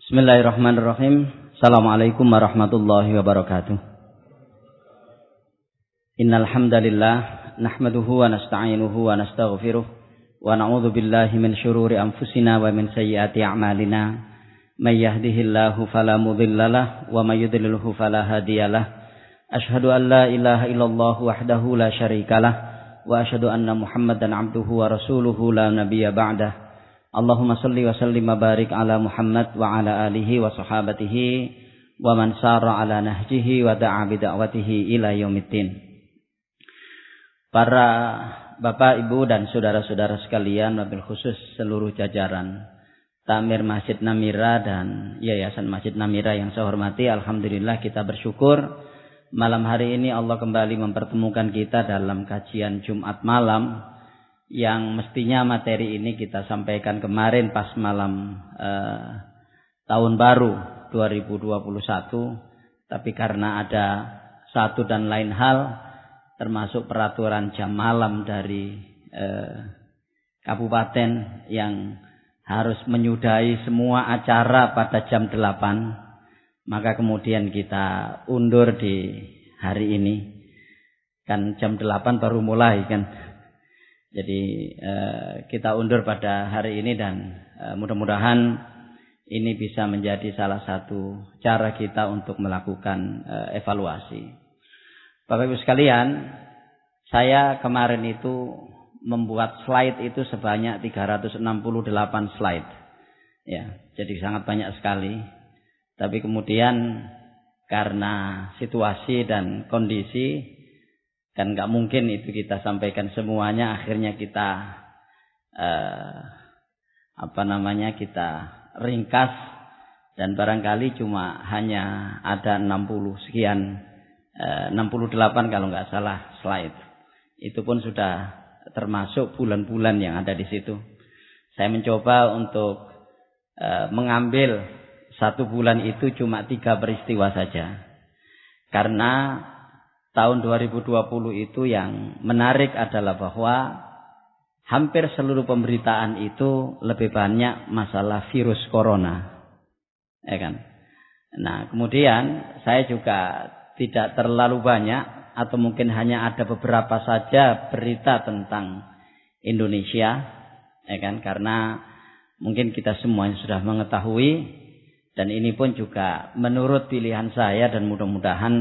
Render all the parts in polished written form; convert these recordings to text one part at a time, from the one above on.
Bismillahirrahmanirrahim. Assalamualaikum warahmatullahi wabarakatuh. Innal hamdalillah nahmaduhu wa nasta'inuhu wa nastaghfiruh wa na'udzu billahi min syururi anfusina wa min sayyiati a'malina. May yahdihillahu fala mudhillalah wa may yudlilhu fala hadiyalah. Asyhadu an la ilaha illallah wahdahu la syarikalah wa asyhadu anna Muhammadan 'abduhu wa rasuluhu la nabiyya ba'dah. Allahumma salli wa sallim wa barik ala Muhammad wa ala alihi wa sahabatihi wa man sara ala nahjihi wa da'a bi da'watihi ila yaumiddin. Para Bapak, Ibu dan saudara-saudara sekalian, wabil khusus seluruh jajaran Takmir Masjid Namira dan Yayasan Masjid Namira yang saya hormati, alhamdulillah kita bersyukur malam hari ini Allah kembali mempertemukan kita dalam kajian Jumat malam yang mestinya materi ini kita sampaikan kemarin pas malam tahun baru 2021, tapi karena ada satu dan lain hal termasuk peraturan jam malam dari kabupaten yang harus menyudahi semua acara pada jam 8, maka kemudian kita undur di hari ini. Kan jam 8 baru mulai kan. Jadi kita undur pada hari ini dan mudah-mudahan ini bisa menjadi salah satu cara kita untuk melakukan evaluasi. Bapak Ibu sekalian, saya kemarin itu membuat slide itu sebanyak 368 slide. Ya, jadi sangat banyak sekali. Tapi kemudian karena situasi dan kondisi kan nggak mungkin itu kita sampaikan semuanya, akhirnya kita kita ringkas dan barangkali cuma hanya ada 68 kalau nggak salah slide. Itu pun sudah termasuk bulan-bulan yang ada di situ. Saya mencoba untuk mengambil satu bulan itu cuma 3 peristiwa saja, karena tahun 2020 itu yang menarik adalah bahwa hampir seluruh pemberitaan itu lebih banyak masalah virus corona. Ya kan? Nah, kemudian saya juga tidak terlalu banyak atau mungkin hanya ada beberapa saja berita tentang Indonesia, ya kan? Karena mungkin kita semuanya sudah mengetahui dan ini pun juga menurut pilihan saya dan mudah-mudahan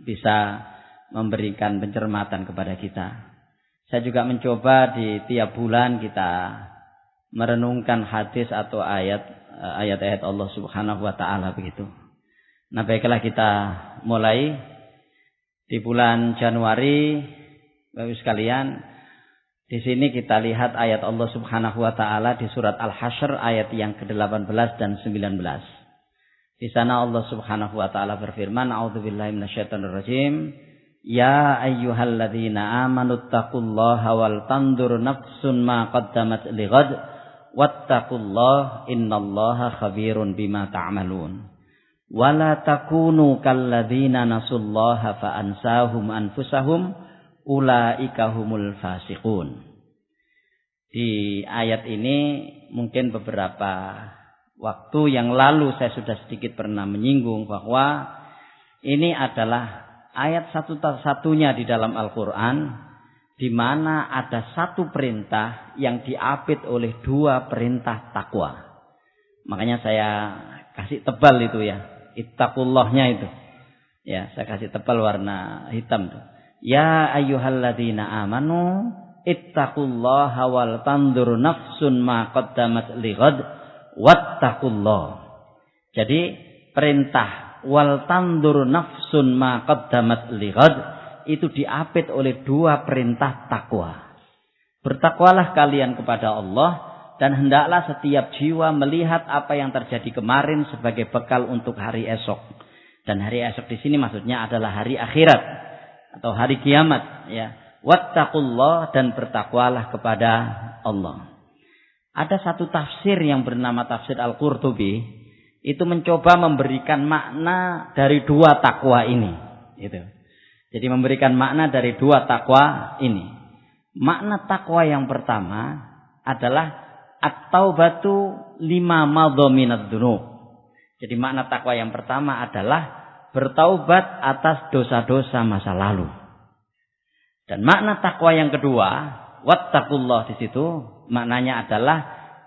bisa memberikan pencermatan kepada kita. Saya juga mencoba di tiap bulan kita merenungkan hadis atau ayat-ayat Allah Subhanahu wa taala begitu. Nah, baiklah kita mulai di bulan Januari, Bapak sekalian. Di sini kita lihat ayat Allah Subhanahu wa taala di surat Al-Hasyr ayat yang ke-18 dan 19. Di sana Allah Subhanahu wa taala berfirman, "A'udzubillahi minasyaitonir rajim. Ya ayyuhalladzina amanu taqullaha wal tandur nafsun ma qaddamat lighad wattaqullaha innallaha khabirun bima ta'malun. Wala takunu kalladzina nasullaha fa ansahum anfusahum ulaika humul fasiqun." Di ayat ini mungkin beberapa waktu yang lalu saya sudah sedikit pernah menyinggung bahwa ini adalah ayat satu-satunya di dalam Al-Quran di mana ada satu perintah yang diapit oleh 2 perintah takwa. Makanya saya kasih tebal itu ya, ittaqullahnya itu. Ya, saya kasih tebal warna hitam itu. Ya ayyuhalladzina amanu ittaqullaha wal tandur nafsun ma qaddamat lighad wattaqullah. Jadi perintah wal tandur nafsun ma qaddamat lighad itu diapit oleh 2 perintah takwa. Bertakwalah kalian kepada Allah dan hendaklah setiap jiwa melihat apa yang terjadi kemarin sebagai bekal untuk hari esok. Dan hari esok di sini maksudnya adalah hari akhirat atau hari kiamat, ya. Wattaqullah, dan bertakwalah kepada Allah. Ada satu tafsir yang bernama tafsir Al-Qurtubi, itu mencoba memberikan makna dari 2 takwa ini. Gitu. Jadi memberikan makna dari 2 takwa ini. Makna takwa yang pertama adalah at-taubatu lima madha minadz dzunub. Jadi makna takwa yang pertama adalah bertaubat atas dosa-dosa masa lalu. Dan makna takwa yang kedua, wattaqullah, di situ maknanya adalah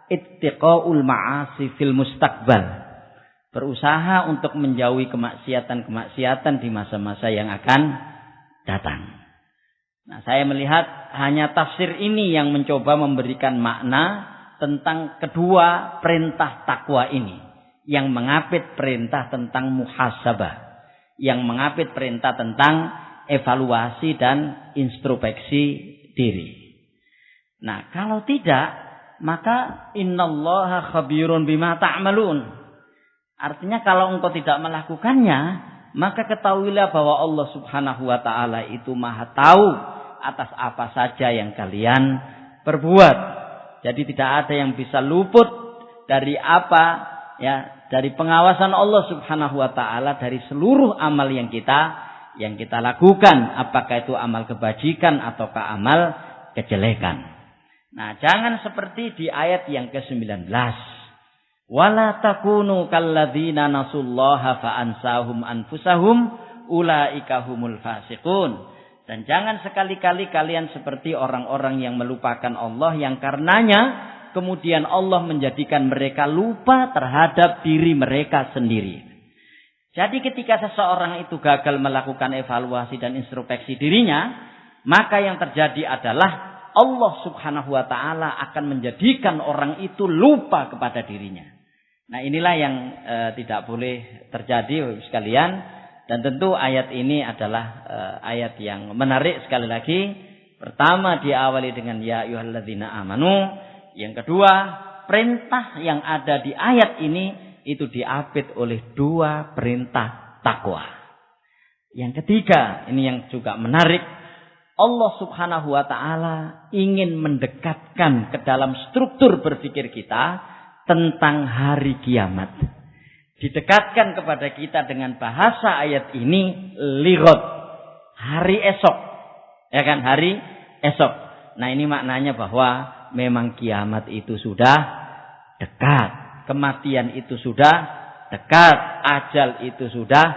ittiqaul ma'asi fil mustaqbal. Berusaha untuk menjauhi kemaksiatan-kemaksiatan di masa-masa yang akan datang. Nah, saya melihat hanya tafsir ini yang mencoba memberikan makna tentang kedua perintah takwa ini, yang mengapit perintah tentang muhasabah, yang mengapit perintah tentang evaluasi dan introspeksi diri. Nah, kalau tidak, maka innallaha khabirun bima ta'malun. Artinya kalau engkau tidak melakukannya, maka ketahuilah bahwa Allah Subhanahu wa taala itu Maha tahu atas apa saja yang kalian perbuat. Jadi tidak ada yang bisa luput dari dari pengawasan Allah Subhanahu wa taala dari seluruh amal yang kita lakukan, apakah itu amal kebajikan ataukah amal kejelekan. Nah, jangan seperti di ayat yang ke-19. Wala takunu kalladzina nasullaha fa ansahum anfusahum ulaika humul fasiqun. Dan jangan sekali-kali kalian seperti orang-orang yang melupakan Allah, yang karenanya kemudian Allah menjadikan mereka lupa terhadap diri mereka sendiri. Jadi ketika seseorang itu gagal melakukan evaluasi dan introspeksi dirinya, maka yang terjadi adalah Allah Subhanahu wa taala akan menjadikan orang itu lupa kepada dirinya. Nah, inilah yang tidak boleh terjadi, Bapak sekalian. Dan tentu ayat ini adalah ayat yang menarik sekali lagi. Pertama diawali dengan ya ayyuhalladzina amanu. Yang kedua, perintah yang ada di ayat ini itu diapit oleh dua perintah takwa. Yang ketiga, ini yang juga menarik. Allah Subhanahu wa taala ingin mendekatkan ke dalam struktur berpikir kita tentang hari kiamat. Didekatkan kepada kita dengan bahasa ayat ini lighot, hari esok. Ya kan, hari esok. Nah, ini maknanya bahwa memang kiamat itu sudah dekat, kematian itu sudah dekat, ajal itu sudah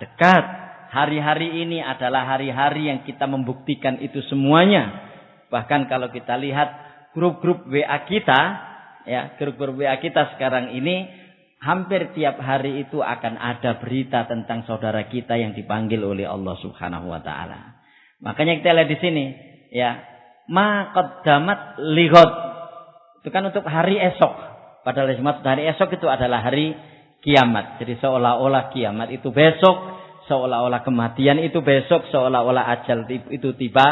dekat. Hari-hari ini adalah hari-hari yang kita membuktikan itu semuanya. Bahkan kalau kita lihat grup-grup WA kita, ya, grup-grup WA kita sekarang ini, hampir tiap hari itu akan ada berita tentang saudara kita yang dipanggil oleh Allah Subhanahu wa taala. Makanya kita lihat di sini, ya, ma qaddamat lighad. Itu kan untuk hari esok. Padahal hari esok itu adalah hari kiamat. Jadi seolah-olah kiamat itu besok, seolah-olah kematian itu besok, seolah-olah ajal itu tiba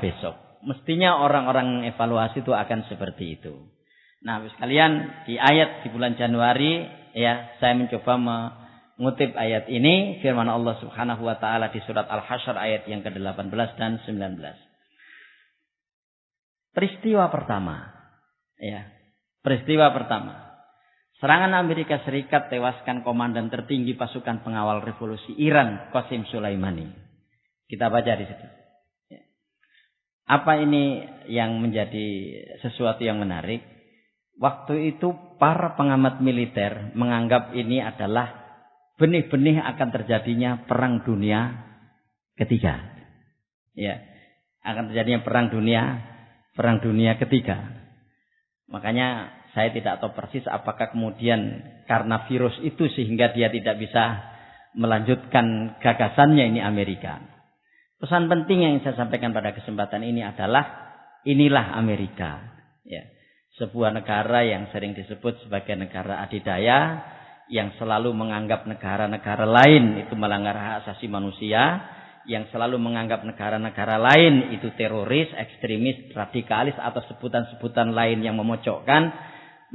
besok. Mestinya orang-orang evaluasi itu akan seperti itu. Nah, sekalian, di ayat di bulan Januari, ya, saya mencoba mengutip ayat ini, firman Allah Subhanahu wa taala di surat Al-Hasyr ayat yang ke-18 dan 19. Peristiwa pertama, ya. Peristiwa pertama. Serangan Amerika Serikat tewaskan komandan tertinggi pasukan pengawal revolusi Iran, Qasim Sulaimani. Kita baca di situ. Ya. Apa ini yang menjadi sesuatu yang menarik? Waktu itu para pengamat militer menganggap ini adalah benih-benih akan terjadinya perang dunia ketiga. Ya, akan terjadinya perang dunia ketiga. Makanya saya tidak tahu persis apakah kemudian karena virus itu sehingga dia tidak bisa melanjutkan gagasannya ini Amerika. Pesan penting yang saya sampaikan pada kesempatan ini adalah inilah Amerika. Ya. Sebuah negara yang sering disebut sebagai negara adidaya, yang selalu menganggap negara-negara lain itu melanggar hak asasi manusia, yang selalu menganggap negara-negara lain itu teroris, ekstremis, radikalis, atau sebutan-sebutan lain yang memojokkan.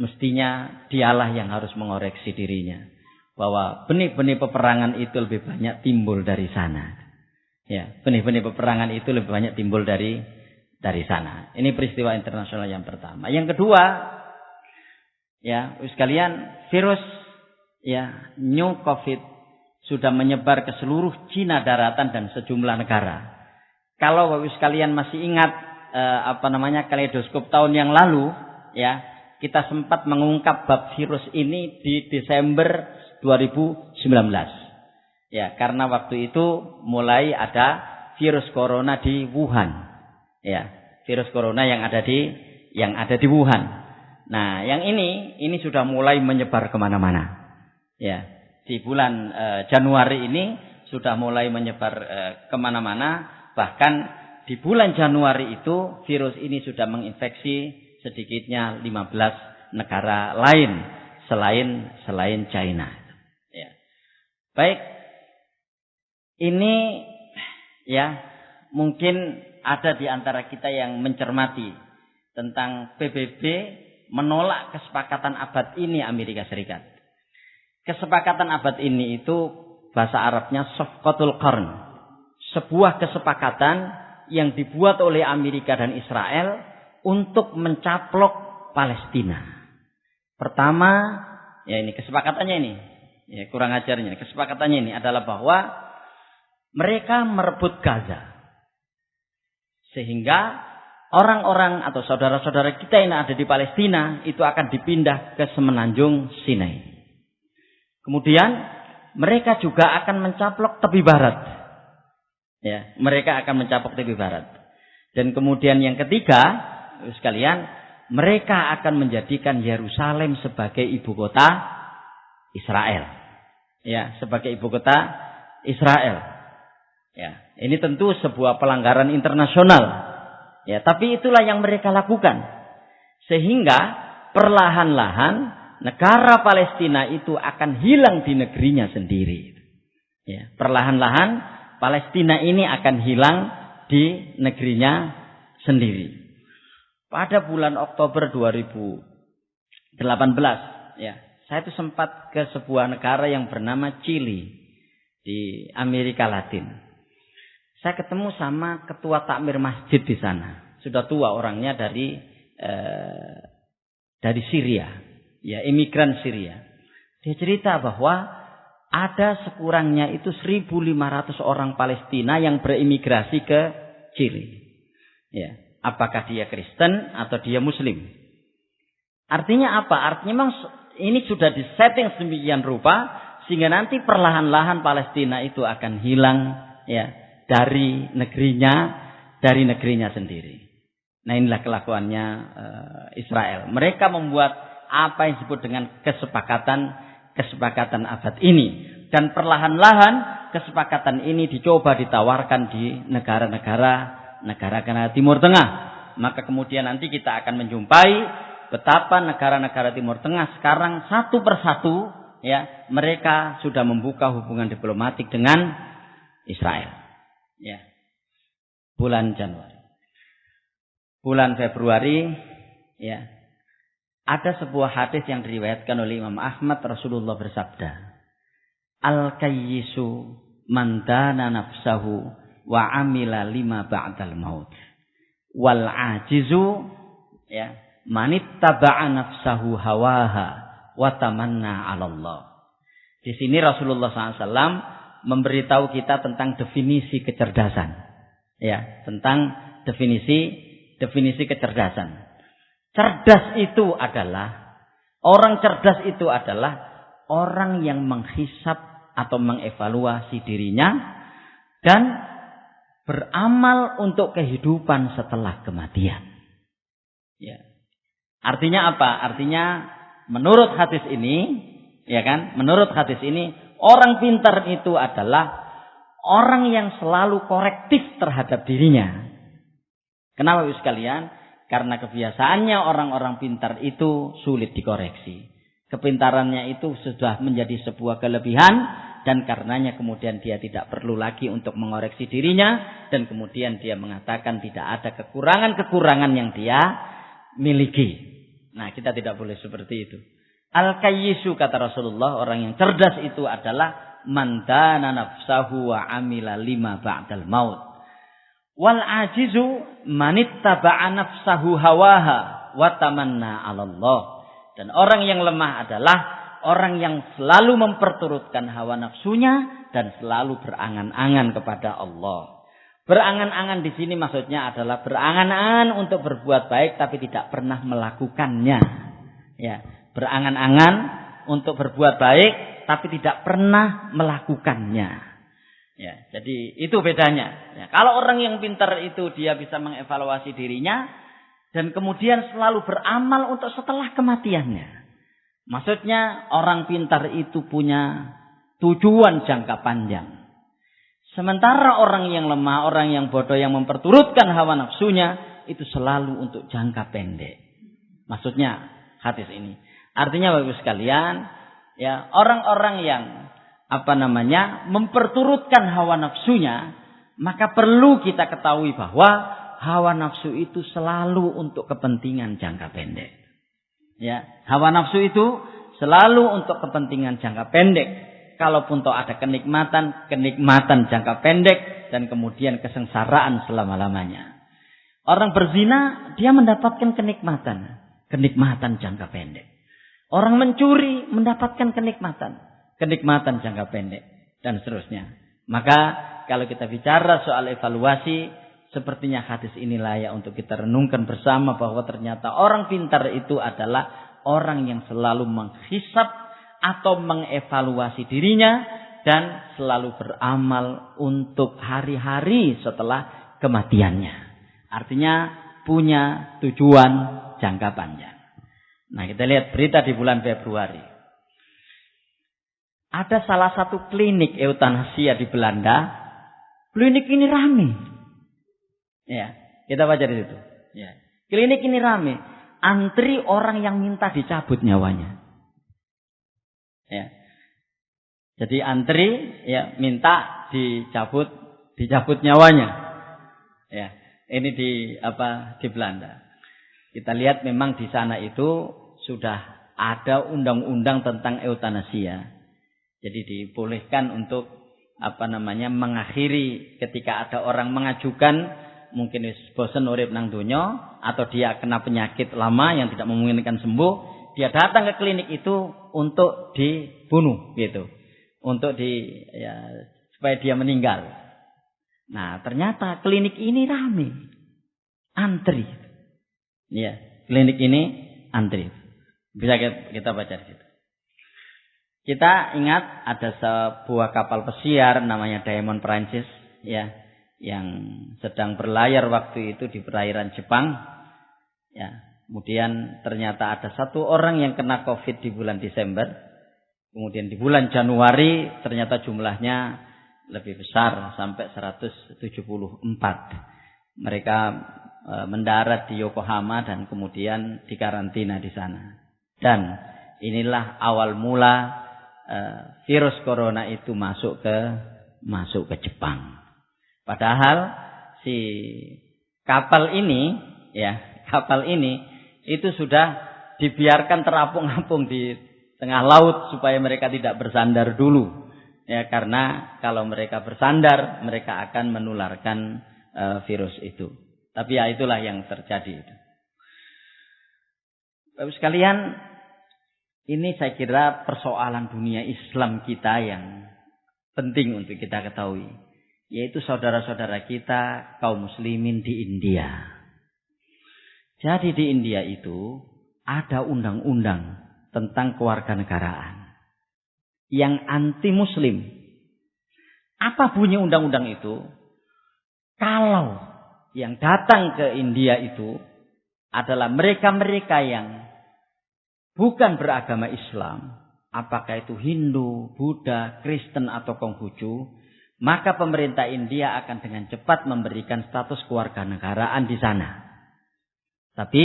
Mestinya dialah yang harus mengoreksi dirinya, bahwa benih-benih peperangan itu lebih banyak timbul dari sana. Ya, benih-benih peperangan itu lebih banyak timbul dari sana. Ini peristiwa internasional yang pertama. Yang kedua, ya, sekalian, virus, ya, new COVID sudah menyebar ke seluruh Cina daratan dan sejumlah negara. Kalau Bapak sekalian masih ingat kaleidoskop tahun yang lalu, ya, kita sempat mengungkap bab virus ini di Desember 2019. Ya, karena waktu itu mulai ada virus corona di Wuhan. Ya, virus corona yang ada di Wuhan. Nah, yang ini sudah mulai menyebar kemana-mana. Ya, di bulan Januari ini sudah mulai menyebar kemana-mana. Bahkan di bulan Januari itu virus ini sudah menginfeksi sedikitnya 15 negara lain selain China. Ya. Baik, ini ya mungkin ada di antara kita yang mencermati tentang PBB menolak kesepakatan abad ini Amerika Serikat. Kesepakatan abad ini itu bahasa Arabnya Safqatul Qarn. Sebuah kesepakatan yang dibuat oleh Amerika dan Israel untuk mencaplok Palestina. Pertama, ya ini kesepakatannya ini. Ya, kurang ajarnya. Kesepakatannya ini adalah bahwa mereka merebut Gaza. Sehingga orang-orang atau saudara-saudara kita yang ada di Palestina itu akan dipindah ke semenanjung Sinai. Kemudian mereka juga akan mencaplok tepi barat. Ya, mereka akan mencaplok tepi barat. Dan kemudian yang ketiga, sekalian, mereka akan menjadikan Yerusalem sebagai ibu kota Israel. Ya, sebagai ibu kota Israel. Ya, ini tentu sebuah pelanggaran internasional. Ya, tapi itulah yang mereka lakukan. Sehingga perlahan-lahan negara Palestina itu akan hilang di negerinya sendiri. Ya, perlahan-lahan Palestina ini akan hilang di negerinya sendiri. Pada bulan Oktober 2018, ya, saya itu sempat ke sebuah negara yang bernama Chili di Amerika Latin. Saya ketemu sama ketua takmir masjid di sana. Sudah tua orangnya dari Syria, ya, imigran Syria. Dia cerita bahwa ada sekurangnya itu 1.500 orang Palestina yang berimigrasi ke Chili. Ya, apakah dia Kristen atau dia Muslim? Artinya apa? Artinya memang ini sudah disetting sedemikian rupa sehingga nanti perlahan-lahan Palestina itu akan hilang, ya, dari negerinya sendiri. Nah, inilah kelakuannya Israel. Mereka membuat apa yang disebut dengan kesepakatan abad ini, dan perlahan-lahan kesepakatan ini dicoba ditawarkan di negara-negara Timur Tengah. Maka kemudian nanti kita akan menjumpai betapa negara-negara Timur Tengah sekarang satu persatu, ya, mereka sudah membuka hubungan diplomatik dengan Israel. Ya, bulan Januari, bulan Februari, ya, ada sebuah hadis yang diriwayatkan oleh Imam Ahmad. Rasulullah bersabda, Al-kayyisu man dana nafsahu wa amila lima ba'dal maut, wal ajizu, ya, man ittaba'a nafsahu hawaha wa tamanna 'ala Allah. Di sini Rasulullah SAW memberitahu kita tentang definisi kecerdasan. Ya, tentang definisi kecerdasan. Cerdas itu adalah orang yang menghisap atau mengevaluasi dirinya dan beramal untuk kehidupan setelah kematian. Ya. Artinya apa? Artinya menurut hadis ini, ya kan? Menurut hadis ini, orang pintar itu adalah orang yang selalu korektif terhadap dirinya. Kenapa Bapak sekalian? Karena kebiasaannya orang-orang pintar itu sulit dikoreksi. Kepintarannya itu sudah menjadi sebuah kelebihan, dan karenanya kemudian dia tidak perlu lagi untuk mengoreksi dirinya, dan kemudian dia mengatakan tidak ada kekurangan-kekurangan yang dia miliki. Nah, kita tidak boleh seperti itu. Al-kayyisu, kata Rasulullah, orang yang cerdas itu adalah man dana nafsahu wa amila lima ba'dal maut. Wal ajizu man ittaba'a nafsahu hawaha wa tamanna 'ala Allah. Dan orang yang lemah adalah orang yang selalu memperturutkan hawa nafsunya dan selalu berangan-angan kepada Allah. Berangan-angan di sini maksudnya adalah berangan-angan untuk berbuat baik tapi tidak pernah melakukannya. Ya, berangan-angan untuk berbuat baik tapi tidak pernah melakukannya. Ya, jadi itu bedanya. Ya, kalau orang yang pintar itu dia bisa mengevaluasi dirinya dan kemudian selalu beramal untuk setelah kematiannya. Maksudnya orang pintar itu punya tujuan jangka panjang. Sementara orang yang lemah, orang yang bodoh yang memperturutkan hawa nafsunya itu selalu untuk jangka pendek. Maksudnya hadis ini. Artinya Bapak sekalian, ya orang-orang yang memperturutkan hawa nafsunya, maka perlu kita ketahui bahwa hawa nafsu itu selalu untuk kepentingan jangka pendek. Ya, hawa nafsu itu selalu untuk kepentingan jangka pendek. Kalaupun toh ada kenikmatan jangka pendek dan kemudian kesengsaraan selama-lamanya. Orang berzina dia mendapatkan kenikmatan jangka pendek. Orang mencuri mendapatkan kenikmatan jangka pendek dan seterusnya. Maka kalau kita bicara soal evaluasi, sepertinya hadis ini layak untuk kita renungkan bersama bahwa ternyata orang pintar itu adalah orang yang selalu menghisap atau mengevaluasi dirinya dan selalu beramal untuk hari-hari setelah kematiannya. Artinya punya tujuan jangka panjang. Nah, kita lihat berita di bulan Februari. Ada salah satu klinik eutanasia di Belanda. Klinik ini ramai. Ya, kita baca di situ. Ya. Klinik ini ramai. Antri orang yang minta dicabut nyawanya. Ya. Jadi antri ya minta dicabut nyawanya. Ya, ini di Belanda. Kita lihat memang di sana itu sudah ada undang-undang tentang eutanasia. Jadi dibolehkan untuk mengakhiri ketika ada orang mengajukan mungkin bosan urip nang donya atau dia kena penyakit lama yang tidak memungkinkan sembuh, dia datang ke klinik itu untuk dibunuh gitu. Supaya dia meninggal. Nah, ternyata klinik ini ramai. Antri. Ya, klinik ini antri. Bisa kita baca di situ. Kita ingat ada sebuah kapal pesiar namanya Diamond Princess ya, yang sedang berlayar waktu itu di perairan Jepang. Ya, kemudian ternyata ada satu orang yang kena Covid di bulan Desember. Kemudian di bulan Januari ternyata jumlahnya lebih besar sampai 174. Mereka mendarat di Yokohama dan kemudian dikarantina di sana. Dan inilah awal mula virus corona itu masuk ke Jepang. Padahal si kapal ini itu sudah dibiarkan terapung-apung di tengah laut supaya mereka tidak bersandar dulu. Ya, karena kalau mereka bersandar mereka akan menularkan virus itu. Tapi ya itulah yang terjadi. Bapak sekalian, ini saya kira persoalan dunia Islam kita yang penting untuk kita ketahui. Yaitu saudara-saudara kita kaum muslimin di India. Jadi di India itu ada undang-undang tentang kewarganegaraan yang anti muslim. Apa bunyi undang-undang itu? Kalau yang datang ke India itu adalah mereka-mereka yang bukan beragama Islam, apakah itu Hindu, Buddha, Kristen atau Konghucu, maka pemerintah India akan dengan cepat memberikan status kewarganegaraan di sana. Tapi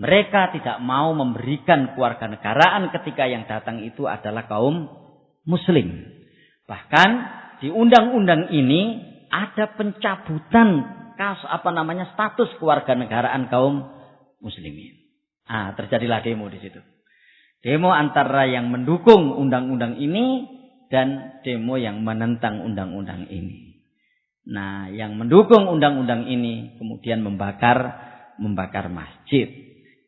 mereka tidak mau memberikan kewarganegaraan ketika yang datang itu adalah kaum muslim. Bahkan di undang-undang ini ada pencabutan status kewarganegaraan kaum muslimin. Terjadilah demo di situ. Demo antara yang mendukung undang-undang ini dan demo yang menentang undang-undang ini. Nah, yang mendukung undang-undang ini kemudian membakar masjid.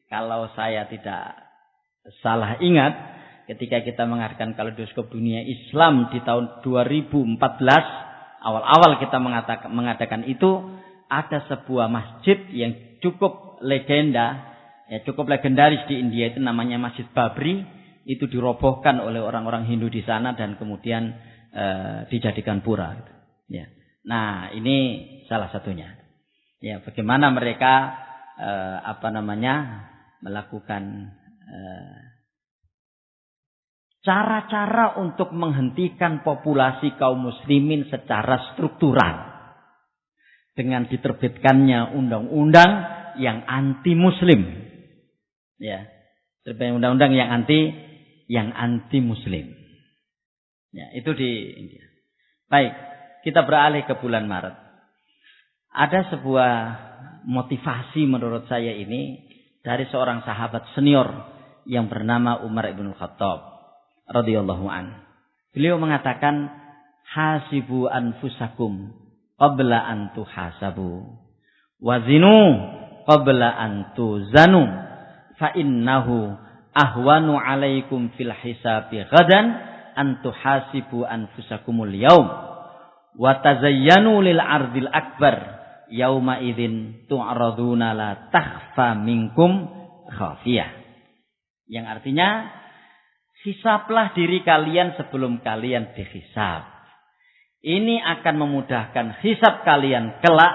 Kalau saya tidak salah ingat, ketika kita mengadakan kaleidoskop dunia Islam di tahun 2014, awal-awal kita mengadakan itu, ada sebuah masjid yang cukup legendaris di India itu namanya Masjid Babri. itu dirobohkan oleh orang-orang Hindu di sana dan kemudian dijadikan pura. Ya. Nah, ini salah satunya. Ya, bagaimana mereka melakukan cara-cara untuk menghentikan populasi kaum muslimin secara struktural dengan diterbitkannya undang-undang yang anti muslim. Ya, terbitkan undang-undang yang anti muslim. Ya, itu di India. Baik, kita beralih ke bulan Maret. Ada sebuah motivasi menurut saya ini dari seorang sahabat senior yang bernama Umar ibn Khattab radhiyallahu an. Beliau mengatakan, hasibu anfusakum qabla an tuhasabu wazinu qabla an tuzanu fa innahu ahwanu alaikum fil hisabi ghadan an tuhasibu anfusakumul yaum wa tazayyanu lil ardil akbar yauma idzin tu'raduna la takhfa minkum khafiyah. Yang artinya, hisablah diri kalian sebelum kalian dihisab. Ini akan memudahkan hisab kalian kelak.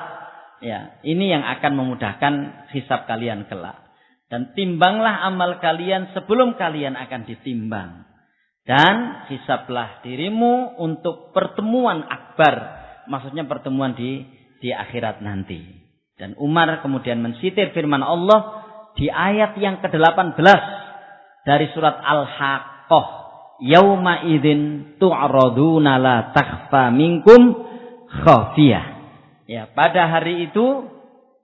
Ya, ini yang akan memudahkan hisab kalian kelak. Dan timbanglah amal kalian sebelum kalian akan ditimbang. Dan hisablah dirimu untuk pertemuan akbar. Maksudnya pertemuan di akhirat nanti. Dan Umar kemudian mensitir firman Allah di ayat yang ke-18 dari surat Al-Haqqah. Yauma idzin tu'raduna la takhfa minkum khafiyah. Ya, pada hari itu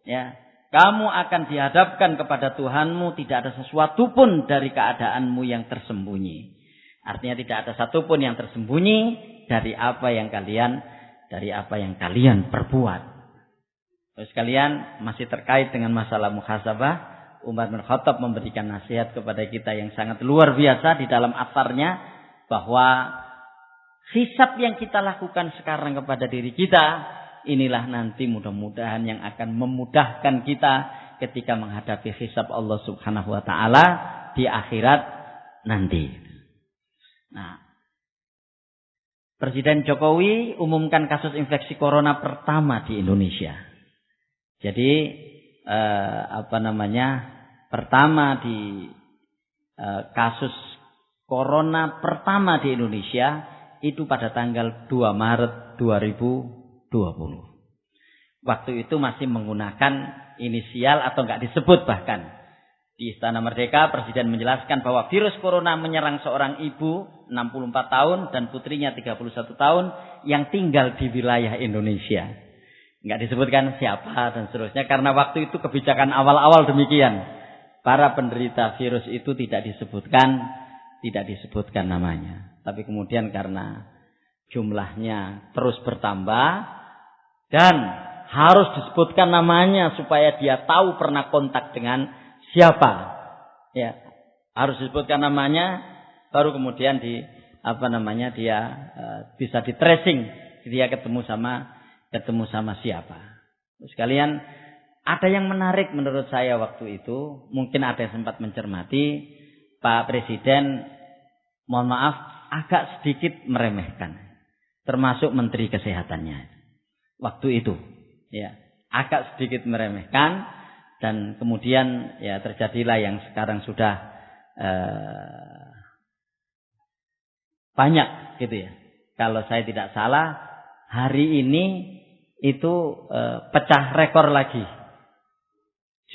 ya, kamu akan dihadapkan kepada Tuhanmu, tidak ada sesuatu pun dari keadaanmu yang tersembunyi. Artinya tidak ada satu pun yang tersembunyi dari apa yang kalian perbuat. Terus kalian masih terkait dengan masalah muhasabah, Umar bin Khattab memberikan nasihat kepada kita yang sangat luar biasa di dalam asarnya, bahwa hisab yang kita lakukan sekarang kepada diri kita, inilah nanti mudah-mudahan yang akan memudahkan kita ketika menghadapi hisab Allah Subhanahu wa taala di akhirat nanti. Nah, Presiden Jokowi umumkan kasus infeksi corona pertama di Indonesia. Jadi pertama di kasus corona pertama di Indonesia itu pada tanggal 2 Maret 2020. Waktu itu masih menggunakan inisial atau enggak disebut bahkan. Di Istana Merdeka, Presiden menjelaskan bahwa virus corona menyerang seorang ibu 64 tahun dan putrinya 31 tahun yang tinggal di wilayah Indonesia. Enggak disebutkan siapa dan seterusnya, karena waktu itu kebijakan awal-awal demikian. Para penderita virus itu tidak disebutkan namanya. Tapi kemudian karena jumlahnya terus bertambah dan harus disebutkan namanya supaya dia tahu pernah kontak dengan siapa. Ya, harus disebutkan namanya, baru kemudian dia bisa di tracing, dia ketemu sama siapa. Terus kalian, ada yang menarik menurut saya waktu itu, mungkin ada yang sempat mencermati, Pak Presiden, mohon maaf, agak sedikit meremehkan, termasuk Menteri Kesehatannya. Waktu itu, ya, agak sedikit meremehkan, dan kemudian ya terjadilah yang sekarang sudah banyak gitu ya. Kalau saya tidak salah, hari ini itu pecah rekor lagi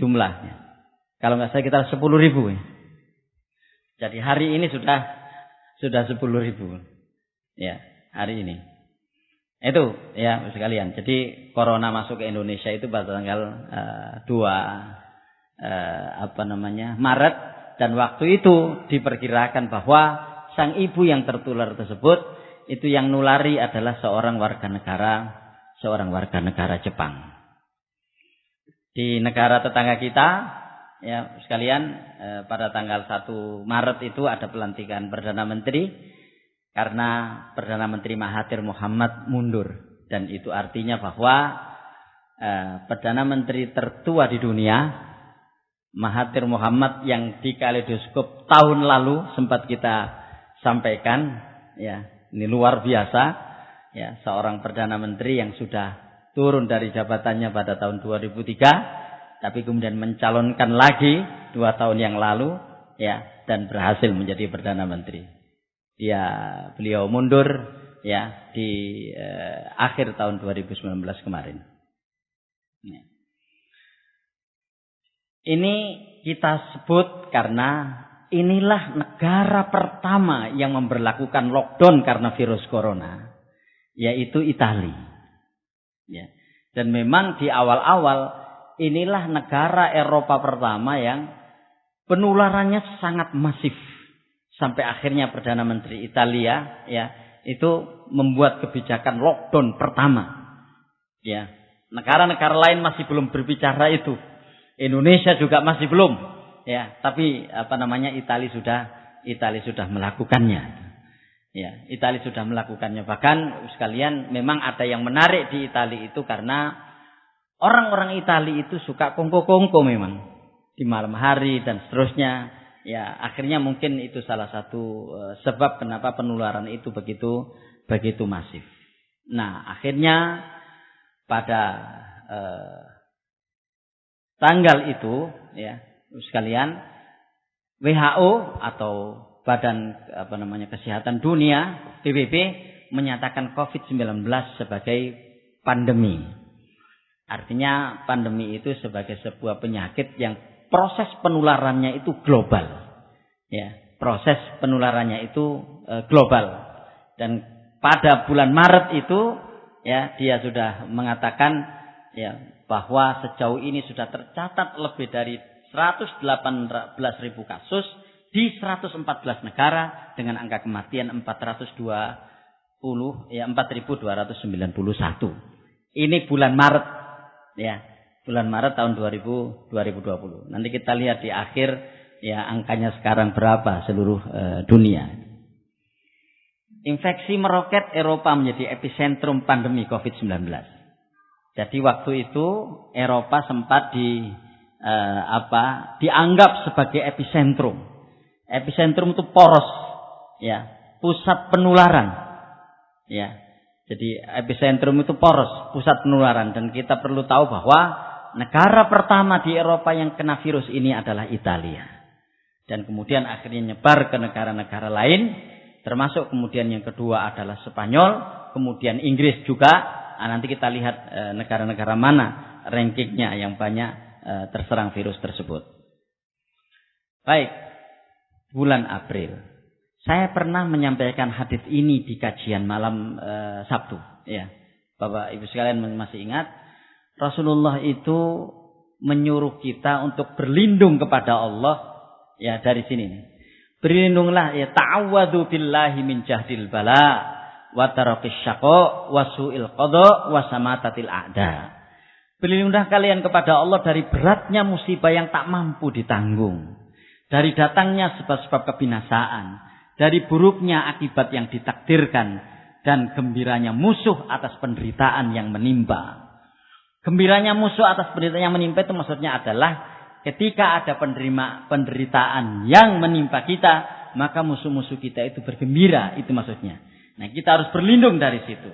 jumlahnya. Kalau nggak salah kita 10.000 ya. Jadi hari ini sudah 10.000 ya, hari ini. Itu ya sekalian. Jadi corona masuk ke Indonesia itu pada tanggal 2 Maret, dan waktu itu diperkirakan bahwa sang ibu yang tertular tersebut itu yang nulari adalah seorang warga negara Jepang. Di negara tetangga kita ya sekalian, pada tanggal 1 Maret itu ada pelantikan Perdana Menteri. Karena Perdana Menteri Mahathir Muhammad mundur. Dan itu artinya bahwa Perdana Menteri tertua di dunia Mahathir Muhammad yang di Kaleidoskop tahun lalu sempat kita sampaikan, ya, ini luar biasa, ya, seorang perdana menteri yang sudah turun dari jabatannya pada tahun 2003, tapi kemudian mencalonkan lagi 2 tahun yang lalu, ya, dan berhasil menjadi perdana menteri. Beliau mundur, ya, di akhir tahun 2019 kemarin. Ya. Ini kita sebut karena inilah negara pertama yang memberlakukan lockdown karena virus corona, yaitu Italia. Ya. Dan memang di awal-awal inilah negara Eropa pertama yang penularannya sangat masif. Sampai akhirnya Perdana Menteri Italia, ya, itu membuat kebijakan lockdown pertama. Ya. Negara-negara lain masih belum berbicara itu. Indonesia juga masih belum, ya, tapi Italia sudah melakukannya. Ya, Italia sudah melakukannya. Bahkan sekalian memang ada yang menarik di Italia itu karena orang-orang Italia itu suka kongko-kongko memang di malam hari dan seterusnya. Ya, akhirnya mungkin itu salah satu sebab kenapa penularan itu begitu masif. Nah, akhirnya pada tanggal itu, ya, sekalian, WHO atau Badan Kesehatan Dunia (PBB) menyatakan COVID-19 sebagai pandemi. Artinya pandemi itu sebagai sebuah penyakit yang proses penularannya itu global. Ya, proses penularannya itu global. Dan pada bulan Maret itu, ya, dia sudah mengatakan, ya, bahwa sejauh ini sudah tercatat lebih dari 118.000 kasus di 114 negara dengan angka kematian 4.291. Ini bulan Maret, ya, bulan Maret tahun 2020. Nanti kita lihat di akhir, ya, angkanya sekarang berapa seluruh dunia. Infeksi meroket, Eropa menjadi epicentrum pandemi COVID-19. Jadi waktu itu Eropa sempat dianggap sebagai epicentrum. Epicentrum itu poros, ya, pusat penularan. Ya. Jadi epicentrum itu poros, pusat penularan, dan kita perlu tahu bahwa negara pertama di Eropa yang kena virus ini adalah Italia. Dan kemudian akhirnya nyebar ke negara-negara lain, termasuk kemudian yang kedua adalah Spanyol, kemudian Inggris juga. Nanti kita lihat negara-negara mana rankingnya yang banyak terserang virus tersebut. Baik, bulan April. Saya pernah menyampaikan hadis ini di kajian malam Sabtu. Ya, Bapak Ibu sekalian masih ingat, Rasulullah itu menyuruh kita untuk berlindung kepada Allah, ya, dari sini nih. Berlindunglah, ya, ta'awwadzu billahi min jahdil bala wa taraqis syaqa wa su'il qada wa samatatil a'da. Berlindunglah kalian kepada Allah dari beratnya musibah yang tak mampu ditanggung, dari datangnya sebab-sebab kebinasaan, dari buruknya akibat yang ditakdirkan, dan gembiranya musuh atas penderitaan yang menimpa. Gembiranya musuh atas penderitaan yang menimpa itu maksudnya adalah ketika ada penderitaan yang menimpa kita, maka musuh-musuh kita itu bergembira, itu maksudnya. Nah, kita harus berlindung dari situ.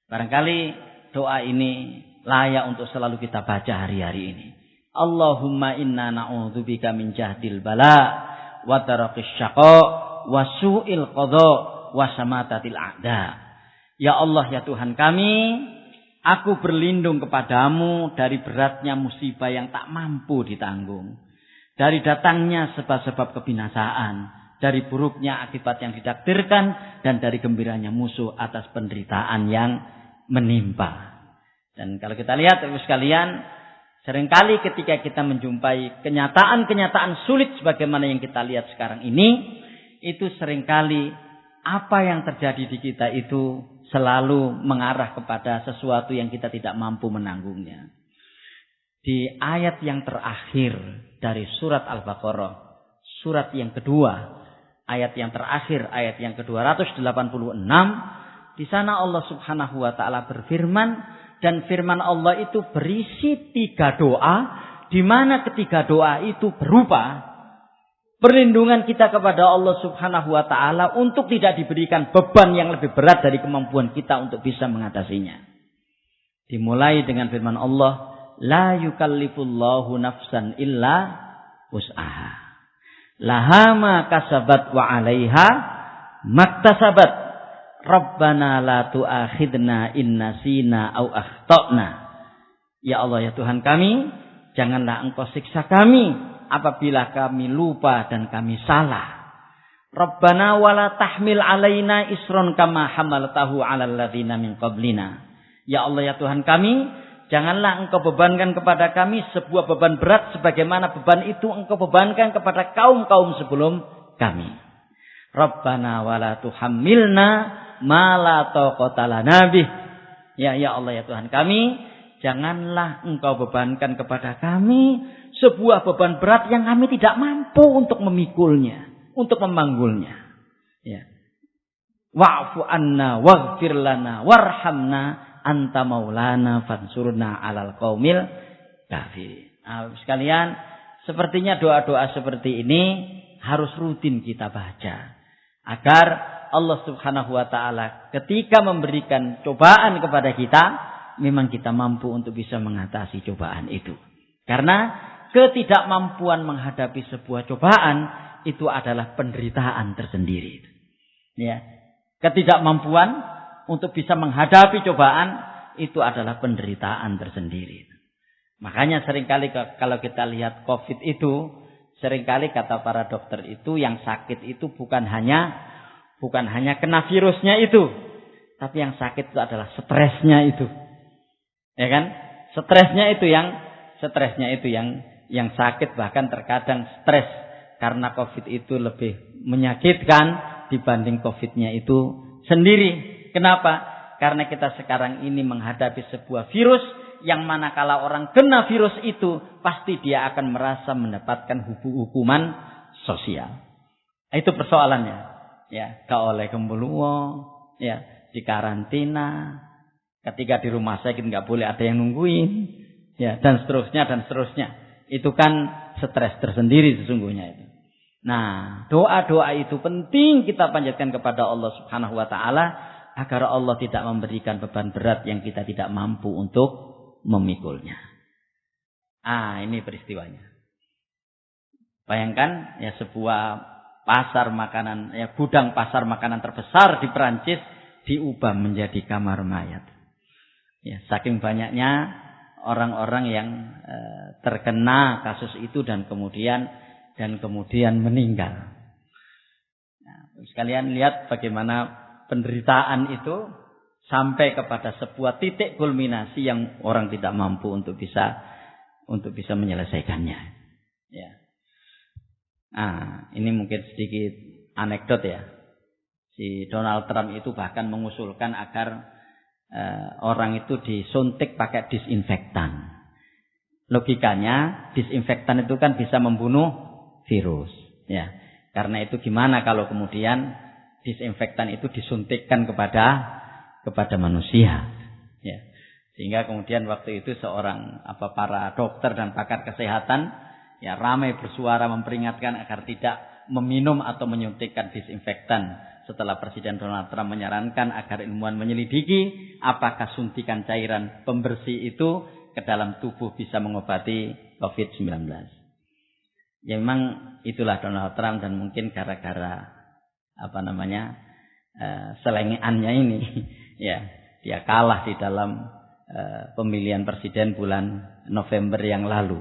Barangkali doa ini layak untuk selalu kita baca hari-hari ini. Allahumma inna na'udzubika min jahdil bala wa taraqis syaqa wa su'il qada wa samatatil a'da. Ya Allah, ya Tuhan kami, aku berlindung kepadamu dari beratnya musibah yang tak mampu ditanggung, dari datangnya sebab-sebab kebinasaan, dari buruknya akibat yang ditakdirkan, dan dari gembiranya musuh atas penderitaan yang menimpa. Dan kalau kita lihat, Ibu sekalian, seringkali ketika kita menjumpai kenyataan-kenyataan sulit sebagaimana yang kita lihat sekarang ini, itu seringkali apa yang terjadi di kita itu selalu mengarah kepada sesuatu yang kita tidak mampu menanggungnya. Di ayat yang terakhir dari surat Al-Baqarah, surat yang kedua, ayat yang terakhir, ayat yang ke-286, di sana Allah Subhanahu wa taala berfirman, dan firman Allah itu berisi 3 doa di mana ketiga doa itu berupa perlindungan kita kepada Allah Subhanahu wa taala untuk tidak diberikan beban yang lebih berat dari kemampuan kita untuk bisa mengatasinya. Dimulai dengan firman Allah, la yukallifullahu nafsan illa wus'aha. Laha ma kasabat wa 'alaiha maktasabat. Rabbana la tu'akhidna in nasina au akhtana. Ya Allah, ya Tuhan kami, janganlah Engkau siksa kami apabila kami lupa dan kami salah. Rabbana wala tahmil alaina isron kama hamaltahu 'alal ladzina min qablina. Ya Allah, ya Tuhan kami, janganlah Engkau bebankan kepada kami sebuah beban berat sebagaimana beban itu Engkau bebankan kepada kaum-kaum sebelum kami. Rabbana wala tuhammilna ma la taqata lana bih. Ya Allah, ya Tuhan kami, janganlah Engkau bebankan kepada kami sebuah beban berat yang kami tidak mampu untuk memikulnya, untuk memanggulnya. Ya. Wa'fu anna waghfir lana warhamna anta maulana fansurna alal qaumil kafirin. Nah, sekalian, sepertinya doa-doa seperti ini harus rutin kita baca agar Allah Subhanahu wa taala ketika memberikan cobaan kepada kita, memang kita mampu untuk bisa mengatasi cobaan itu. Karena ketidakmampuan menghadapi sebuah cobaan itu adalah penderitaan tersendiri. Ya. Ketidakmampuan untuk bisa menghadapi cobaan itu adalah penderitaan tersendiri. Makanya seringkali kalau kita lihat COVID itu, seringkali kata para dokter itu yang sakit itu bukan hanya kena virusnya itu, tapi yang sakit itu adalah stresnya itu. Ya kan? Stresnya itu yang sakit, bahkan terkadang stres karena COVID itu lebih menyakitkan dibanding COVID-nya itu sendiri. Kenapa? Karena kita sekarang ini menghadapi sebuah virus yang manakala orang kena virus itu pasti dia akan merasa mendapatkan hukuman sosial. Itu persoalannya. Ya, gak oleh kembuluwo, ya, di karantina, ketika di rumah sakit nggak boleh ada yang nungguin, ya, dan seterusnya. Itu kan stres tersendiri sesungguhnya itu. Nah, doa-doa itu penting kita panjatkan kepada Allah Subhanahu wa taala agar Allah tidak memberikan beban berat yang kita tidak mampu untuk memikulnya. Ini peristiwanya. Bayangkan ya, sebuah pasar makanan, ya, gudang pasar makanan terbesar di Perancis diubah menjadi kamar mayat. Ya, saking banyaknya orang-orang yang terkena kasus itu dan kemudian meninggal. Nah, sekalian lihat bagaimana penderitaan itu sampai kepada sebuah titik kulminasi yang orang tidak mampu untuk bisa menyelesaikannya. Ya. Ini mungkin sedikit anekdot ya. Si Donald Trump itu bahkan mengusulkan agar orang itu disuntik pakai disinfektan. Logikanya disinfektan itu kan bisa membunuh virus. Ya. Karena itu gimana kalau kemudian disinfektan itu disuntikkan kepada manusia, ya. Sehingga kemudian waktu itu para dokter dan pakar kesehatan ya ramai bersuara memperingatkan agar tidak meminum atau menyuntikkan disinfektan setelah Presiden Donald Trump menyarankan agar ilmuwan menyelidiki apakah suntikan cairan pembersih itu ke dalam tubuh bisa mengobati COVID-19. Ya memang itulah Donald Trump, dan mungkin gara-gara selengeannya ini ya, dia kalah di dalam pemilihan presiden bulan November yang lalu.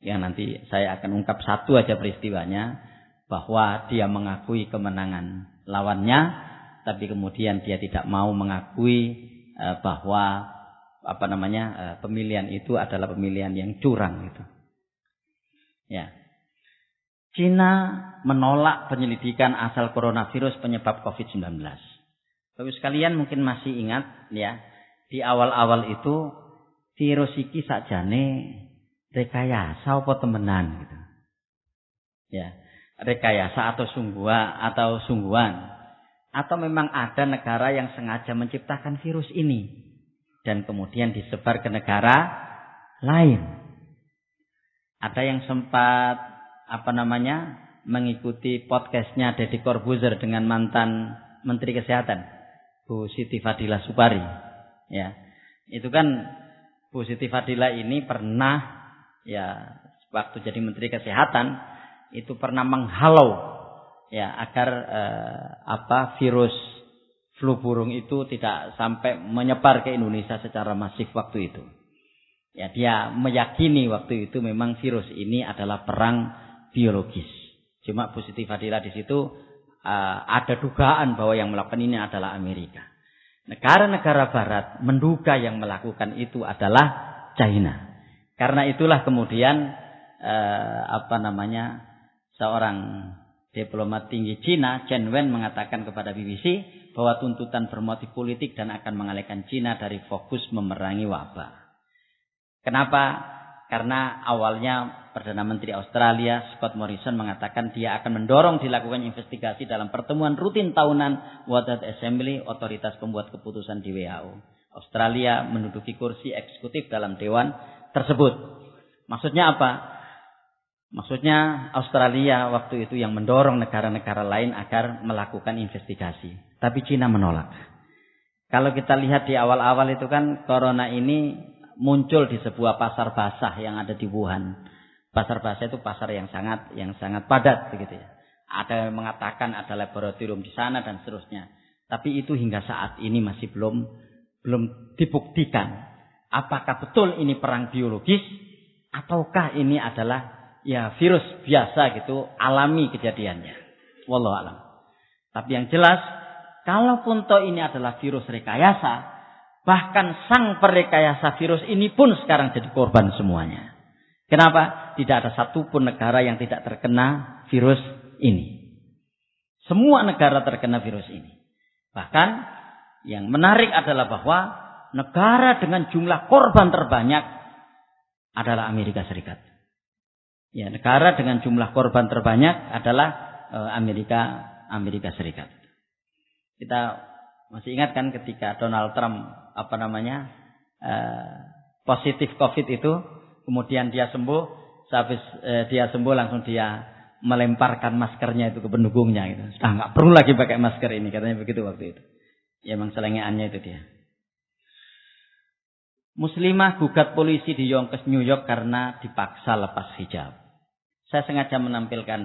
Yang nanti saya akan ungkap satu aja peristiwanya, bahwa dia mengakui kemenangan lawannya, tapi kemudian dia tidak mau mengakui bahwa pemilihan itu adalah pemilihan yang curang gitu. Ya. Cina menolak penyelidikan asal coronavirus penyebab COVID-19. Bapak sekalian mungkin masih ingat ya, di awal-awal itu virus iki sakjane rekayasa apa temenan gitu. Ya, rekayasa atau sungguhan. Atau memang ada negara yang sengaja menciptakan virus ini dan kemudian disebar ke negara lain. Ada yang sempat mengikuti podcastnya Deddy Corbuzier dengan mantan Menteri Kesehatan Bu Siti Fadila Supari. Ya, itu kan Bu Siti Fadila ini pernah ya waktu jadi Menteri Kesehatan itu pernah menghalau ya agar virus flu burung itu tidak sampai menyebar ke Indonesia secara masif waktu itu. Ya, dia meyakini waktu itu memang virus ini adalah perang biologis. Cuma Bu Siti Fadila di situ ada dugaan bahwa yang melakukan ini adalah Amerika. Negara-negara barat menduga yang melakukan itu adalah China. Karena itulah kemudian seorang diplomat tinggi Cina, Chen Wen, mengatakan kepada BBC bahwa tuntutan bermotif politik dan akan mengalihkan Cina dari fokus memerangi wabah. Kenapa? Karena awalnya Perdana Menteri Australia Scott Morrison mengatakan dia akan mendorong dilakukan investigasi dalam pertemuan rutin tahunan World Assembly, otoritas pembuat keputusan di WHO. Australia menduduki kursi eksekutif dalam dewan tersebut. Maksudnya apa? Maksudnya Australia waktu itu yang mendorong negara-negara lain agar melakukan investigasi. Tapi Cina menolak. Kalau kita lihat di awal-awal itu kan corona ini muncul di sebuah pasar basah yang ada di Wuhan. Pasar basah itu pasar yang sangat padat begitu ya. Ada yang mengatakan ada laboratorium di sana dan seterusnya. Tapi itu hingga saat ini masih belum dibuktikan apakah betul ini perang biologis ataukah ini adalah ya virus biasa gitu, alami kejadiannya. Wallahu a'lam. Tapi yang jelas, kalaupun toh ini adalah virus rekayasa, bahkan sang perekayasa virus ini pun sekarang jadi korban semuanya. Kenapa? Tidak ada satupun negara yang tidak terkena virus ini. Semua negara terkena virus ini. Bahkan yang menarik adalah bahwa negara dengan jumlah korban terbanyak adalah Amerika Serikat. Ya, negara dengan jumlah korban terbanyak adalah Amerika Serikat. Kita masih ingat kan ketika Donald Trump positif COVID itu, kemudian dia sembuh, habis dia sembuh langsung dia melemparkan maskernya itu ke pendukungnya gitu. Sudah nggak perlu lagi pakai masker ini, katanya begitu waktu itu. Ya emang selengeannya itu dia. Muslimah gugat polisi di Yonkers, New York karena dipaksa lepas hijab. Saya sengaja menampilkan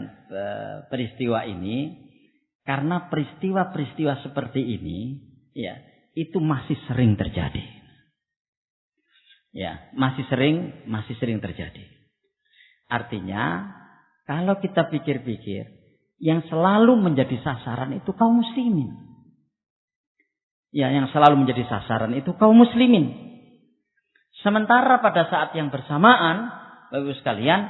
peristiwa ini karena peristiwa-peristiwa seperti ini ya itu masih sering terjadi. Ya, masih sering terjadi. Artinya, kalau kita pikir-pikir, yang selalu menjadi sasaran itu kaum muslimin. Ya, yang selalu menjadi sasaran itu kaum muslimin. Sementara pada saat yang bersamaan, Bapak-Ibu sekalian,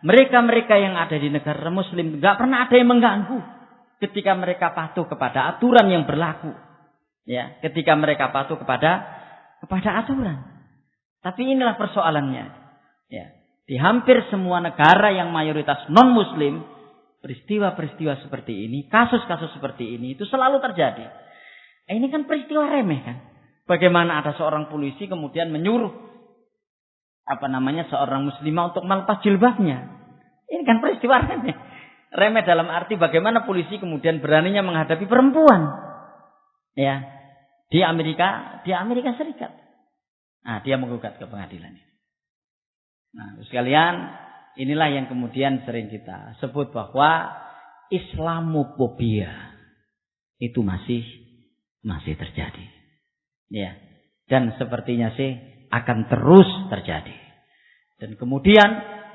mereka-mereka yang ada di negara muslim enggak pernah ada yang mengganggu ketika mereka patuh kepada aturan yang berlaku. Ya, ketika mereka patuh kepada aturan. Tapi inilah persoalannya. Ya, di hampir semua negara yang mayoritas non-muslim, peristiwa-peristiwa seperti ini, kasus-kasus seperti ini itu selalu terjadi. Ini kan peristiwa remeh kan. Bagaimana ada seorang polisi kemudian menyuruh seorang muslimah untuk melepas jilbabnya. Ini kan peristiwa remeh. Remeh dalam arti bagaimana polisi kemudian beraninya menghadapi perempuan. Ya, di Amerika Serikat. Nah, dia menggugat ke pengadilan. Nah, sekalian, inilah yang kemudian sering kita sebut bahwa Islamofobia itu masih terjadi. Ya. Dan sepertinya sih akan terus terjadi. Dan kemudian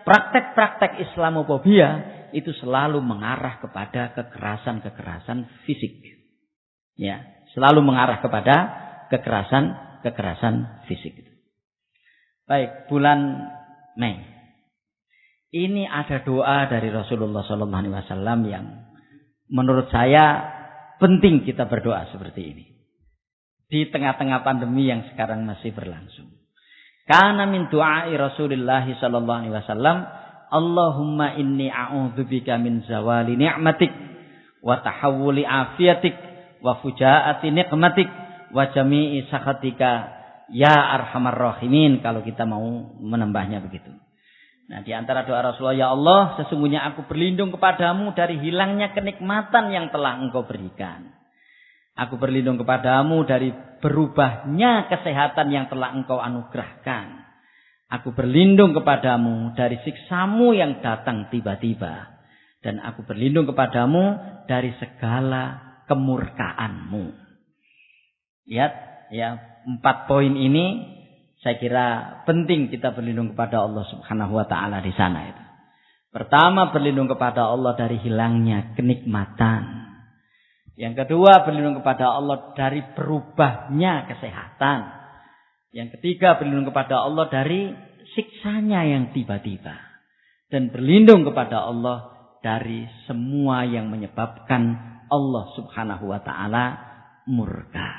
praktek-praktek Islamofobia itu selalu mengarah kepada kekerasan fisik. Ya, selalu mengarah kepada kekerasan fisik. Baik, bulan Mei. Ini ada doa dari Rasulullah SAW yang menurut saya penting kita berdoa seperti ini. Di tengah-tengah pandemi yang sekarang masih berlangsung. Kana min du'ai Rasulullah SAW, Allahumma inni a'udzubika min zawali ni'matik wa tahawuli afiatik wa fujaati niqmatik wa jami'i sakhatika ya arhamar rahimin, kalau kita mau menambahnya begitu. Nah, di antara doa Rasulullah, ya Allah, sesungguhnya aku berlindung kepadamu dari hilangnya kenikmatan yang telah engkau berikan. Aku berlindung kepadamu dari berubahnya kesehatan yang telah engkau anugerahkan. Aku berlindung kepadamu dari siksamu yang datang tiba-tiba. Dan aku berlindung kepadamu dari segala kemurkaanmu. Lihat, ya, 4 poin ini saya kira penting kita berlindung kepada Allah Subhanahu wa taala di sana itu. Pertama, berlindung kepada Allah dari hilangnya kenikmatan. Yang kedua, berlindung kepada Allah dari berubahnya kesehatan. Yang ketiga, berlindung kepada Allah dari siksanya yang tiba-tiba. Dan berlindung kepada Allah dari semua yang menyebabkan Allah Subhanahu wa taala murka.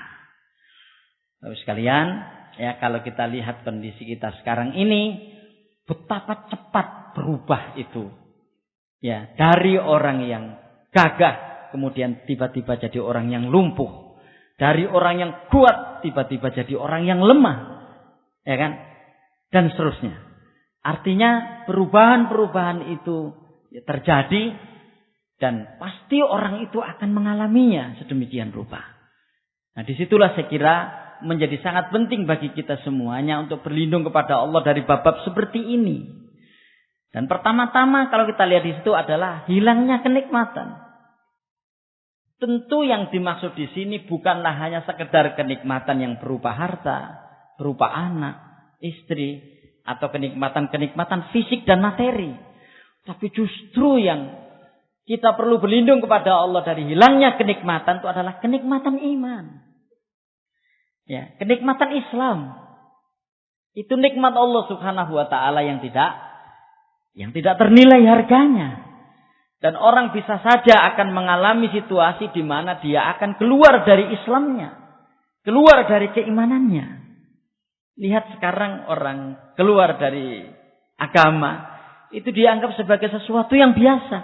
Bapak sekalian, ya, kalau kita lihat kondisi kita sekarang ini, betapa cepat berubah itu. Ya, dari orang yang gagah kemudian tiba-tiba jadi orang yang lumpuh. Dari orang yang kuat tiba-tiba jadi orang yang lemah. Ya kan? Dan seterusnya. Artinya perubahan-perubahan itu terjadi dan pasti orang itu akan mengalaminya sedemikian rupa. Nah, disitulah saya kira menjadi sangat penting bagi kita semuanya untuk berlindung kepada Allah dari bab-bab seperti ini. Dan pertama-tama kalau kita lihat di situ adalah hilangnya kenikmatan. Tentu yang dimaksud di sini bukanlah hanya sekedar kenikmatan yang berupa harta, berupa anak, istri, atau kenikmatan-kenikmatan fisik dan materi. Tapi justru yang kita perlu berlindung kepada Allah dari hilangnya kenikmatan itu adalah kenikmatan iman. Ya, kenikmatan Islam. Itu nikmat Allah Subhanahu wa taala yang tidak ternilai harganya. Dan orang bisa saja akan mengalami situasi di mana dia akan keluar dari Islamnya, keluar dari keimanannya. Lihat sekarang orang keluar dari agama itu dianggap sebagai sesuatu yang biasa.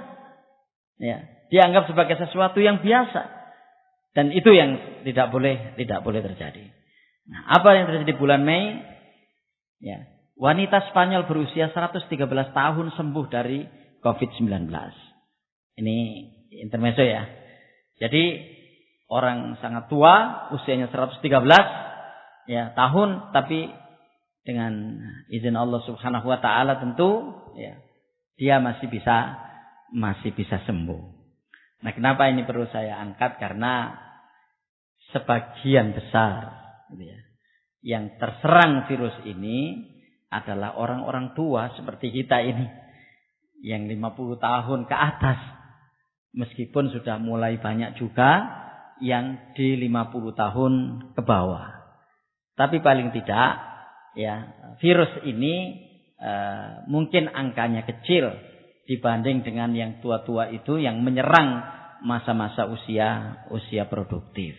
Ya, dianggap sebagai sesuatu yang biasa. Dan itu yang tidak boleh terjadi. Nah, apa yang terjadi di bulan Mei? Ya, wanita Spanyol berusia 113 tahun sembuh dari COVID-19. Ini intermezzo ya. Jadi orang sangat tua, usianya 113 ya tahun, tapi dengan izin Allah Subhanahu wa taala tentu ya dia masih bisa sembuh. Nah, kenapa ini perlu saya angkat? Karena sebagian besar gitu ya, yang terserang virus ini adalah orang-orang tua seperti kita ini yang 50 tahun ke atas. Meskipun sudah mulai banyak juga yang di 50 tahun ke bawah. Tapi paling tidak ya, virus ini mungkin angkanya kecil dibanding dengan yang tua-tua itu yang menyerang masa-masa usia produktif.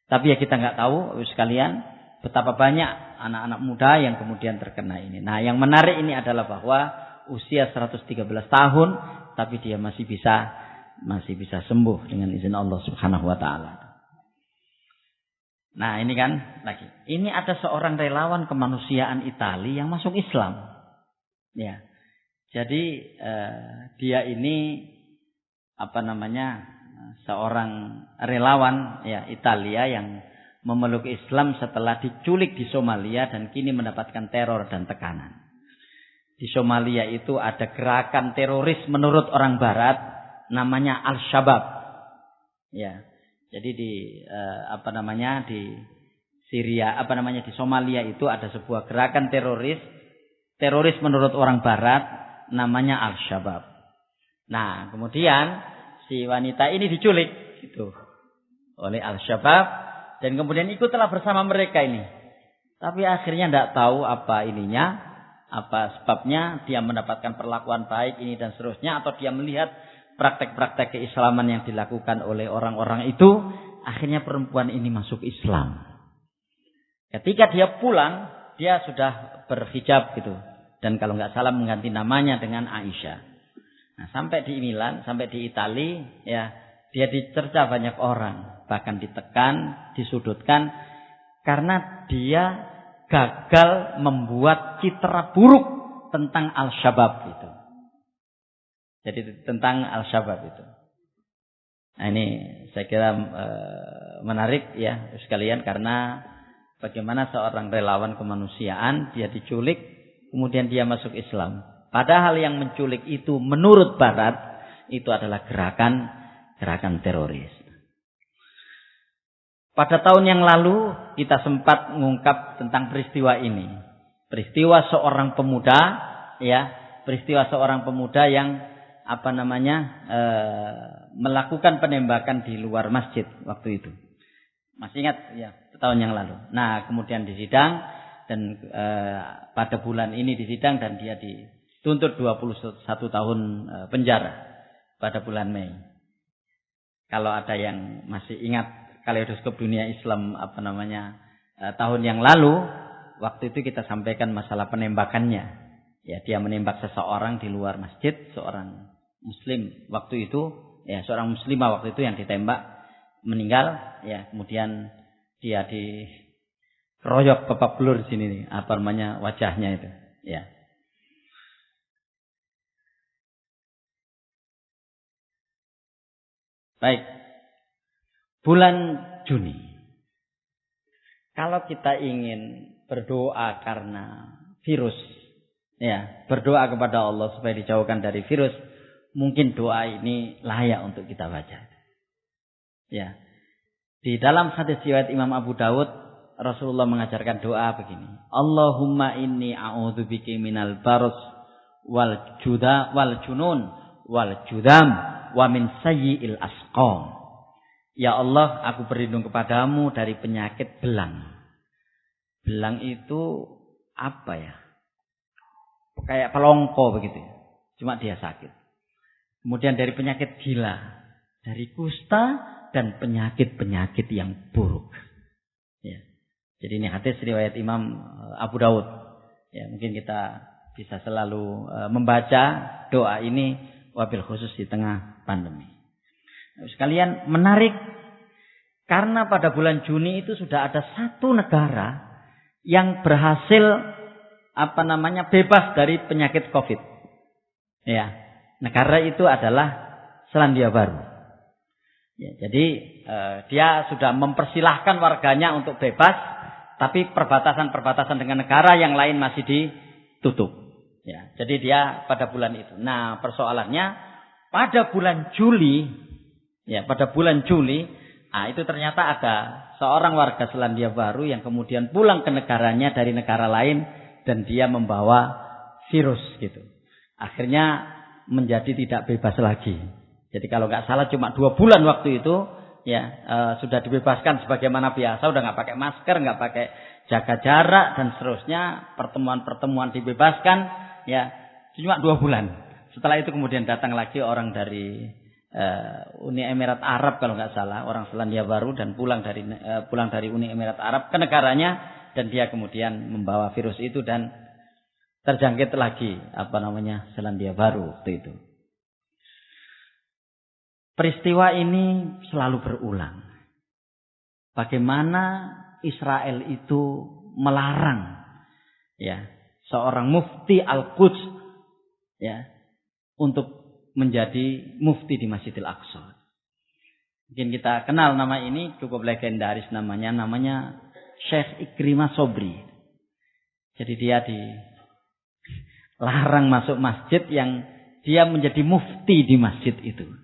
Tapi ya kita nggak tahu sekalian betapa banyak anak-anak muda yang kemudian terkena ini. Nah, yang menarik ini adalah bahwa usia 113 tahun tapi dia masih bisa sembuh dengan izin Allah Subhanahu wa taala. Nah, ini kan lagi. Ini ada seorang relawan kemanusiaan Italia yang masuk Islam. Ya. Jadi dia ini seorang relawan ya Italia yang memeluk Islam setelah diculik di Somalia dan kini mendapatkan teror dan tekanan. Di Somalia itu ada gerakan teroris menurut orang barat namanya Al-Shabaab. Ya. Jadi di Syria, di Somalia itu ada sebuah gerakan teroris menurut orang barat namanya Al-Shabaab. Nah, kemudian si wanita ini diculik gitu oleh Al-Shabaab dan kemudian ikutlah bersama mereka ini. Tapi akhirnya tidak tahu apa sebabnya dia mendapatkan perlakuan baik ini dan seterusnya, atau dia melihat praktek-praktek keislaman yang dilakukan oleh orang-orang itu, akhirnya perempuan ini masuk Islam. Ketika dia pulang, dia sudah berhijab gitu. Dan kalau nggak salah mengganti namanya dengan Aisyah. Nah, sampai di Milan, sampai di Italia, ya, dia dicerca banyak orang. Bahkan ditekan, disudutkan. Karena dia gagal membuat citra buruk tentang Al-Syabab itu. Jadi tentang Al-Syabab itu. Nah, ini saya kira menarik ya sekalian, karena bagaimana seorang relawan kemanusiaan dia diculik kemudian dia masuk Islam. Padahal yang menculik itu menurut Barat itu adalah gerakan teroris. Pada tahun yang lalu kita sempat mengungkap tentang peristiwa ini. Peristiwa seorang pemuda ya, peristiwa seorang pemuda yang melakukan penembakan di luar masjid waktu itu. Masih ingat ya, tahun yang lalu. Nah, kemudian disidang dan pada bulan ini disidang dan dia dituntut 21 tahun penjara pada bulan Mei. Kalau ada yang masih ingat kaleidoskop dunia Islam tahun yang lalu, waktu itu kita sampaikan masalah penembakannya. Ya, dia menembak seseorang di luar masjid, seorang muslim waktu itu, ya seorang muslimah waktu itu yang ditembak meninggal, ya kemudian dia dikeroyok babak belur di sini nih, wajahnya itu, ya. Baik. Bulan Juni. Kalau kita ingin berdoa karena virus, ya, berdoa kepada Allah supaya dijauhkan dari virus, mungkin doa ini layak untuk kita baca. Ya. Di dalam hadis riwayat Imam Abu Dawud, Rasulullah mengajarkan doa begini. Allahumma inni a'udzubika minal barus wal junun wal judam wa min sayyi'il asqam. Ya Allah, aku berlindung kepadamu dari penyakit belang. Belang itu apa ya? Kayak pelongko begitu. Cuma dia sakit. Kemudian dari penyakit gila, dari kusta dan penyakit-penyakit yang buruk. Ya. Jadi ini hadis riwayat Imam Abu Dawud. Ya, mungkin kita bisa selalu membaca doa ini wabil khusus di tengah pandemi. Sekalian menarik karena pada bulan Juni itu sudah ada satu negara yang berhasil bebas dari penyakit Covid. Ya. Negara itu adalah Selandia Baru. Ya, jadi dia sudah mempersilahkan warganya untuk bebas, tapi perbatasan-perbatasan dengan negara yang lain masih ditutup. Ya, jadi dia pada bulan itu. Nah, persoalannya pada bulan Juli, itu ternyata ada seorang warga Selandia Baru yang kemudian pulang ke negaranya dari negara lain dan dia membawa virus gitu. Akhirnya menjadi tidak bebas lagi. Jadi kalau nggak salah cuma 2 bulan waktu itu, sudah dibebaskan sebagaimana biasa, udah nggak pakai masker, nggak pakai jaga jarak dan seterusnya, pertemuan dibebaskan, ya cuma 2 bulan. Setelah itu kemudian datang lagi orang dari Uni Emirat Arab kalau nggak salah, orang Selandia Baru dan pulang dari Uni Emirat Arab ke negaranya dan dia kemudian membawa virus itu dan terjangkit lagi Selandia Baru waktu itu. Peristiwa ini selalu berulang. Bagaimana Israel itu melarang seorang mufti Al-Quds untuk menjadi mufti di Masjidil Aqsa. Mungkin kita kenal nama ini, cukup legendaris namanya Syekh Ikrimah Sobri. Jadi dia larang masuk masjid yang dia menjadi mufti di masjid itu.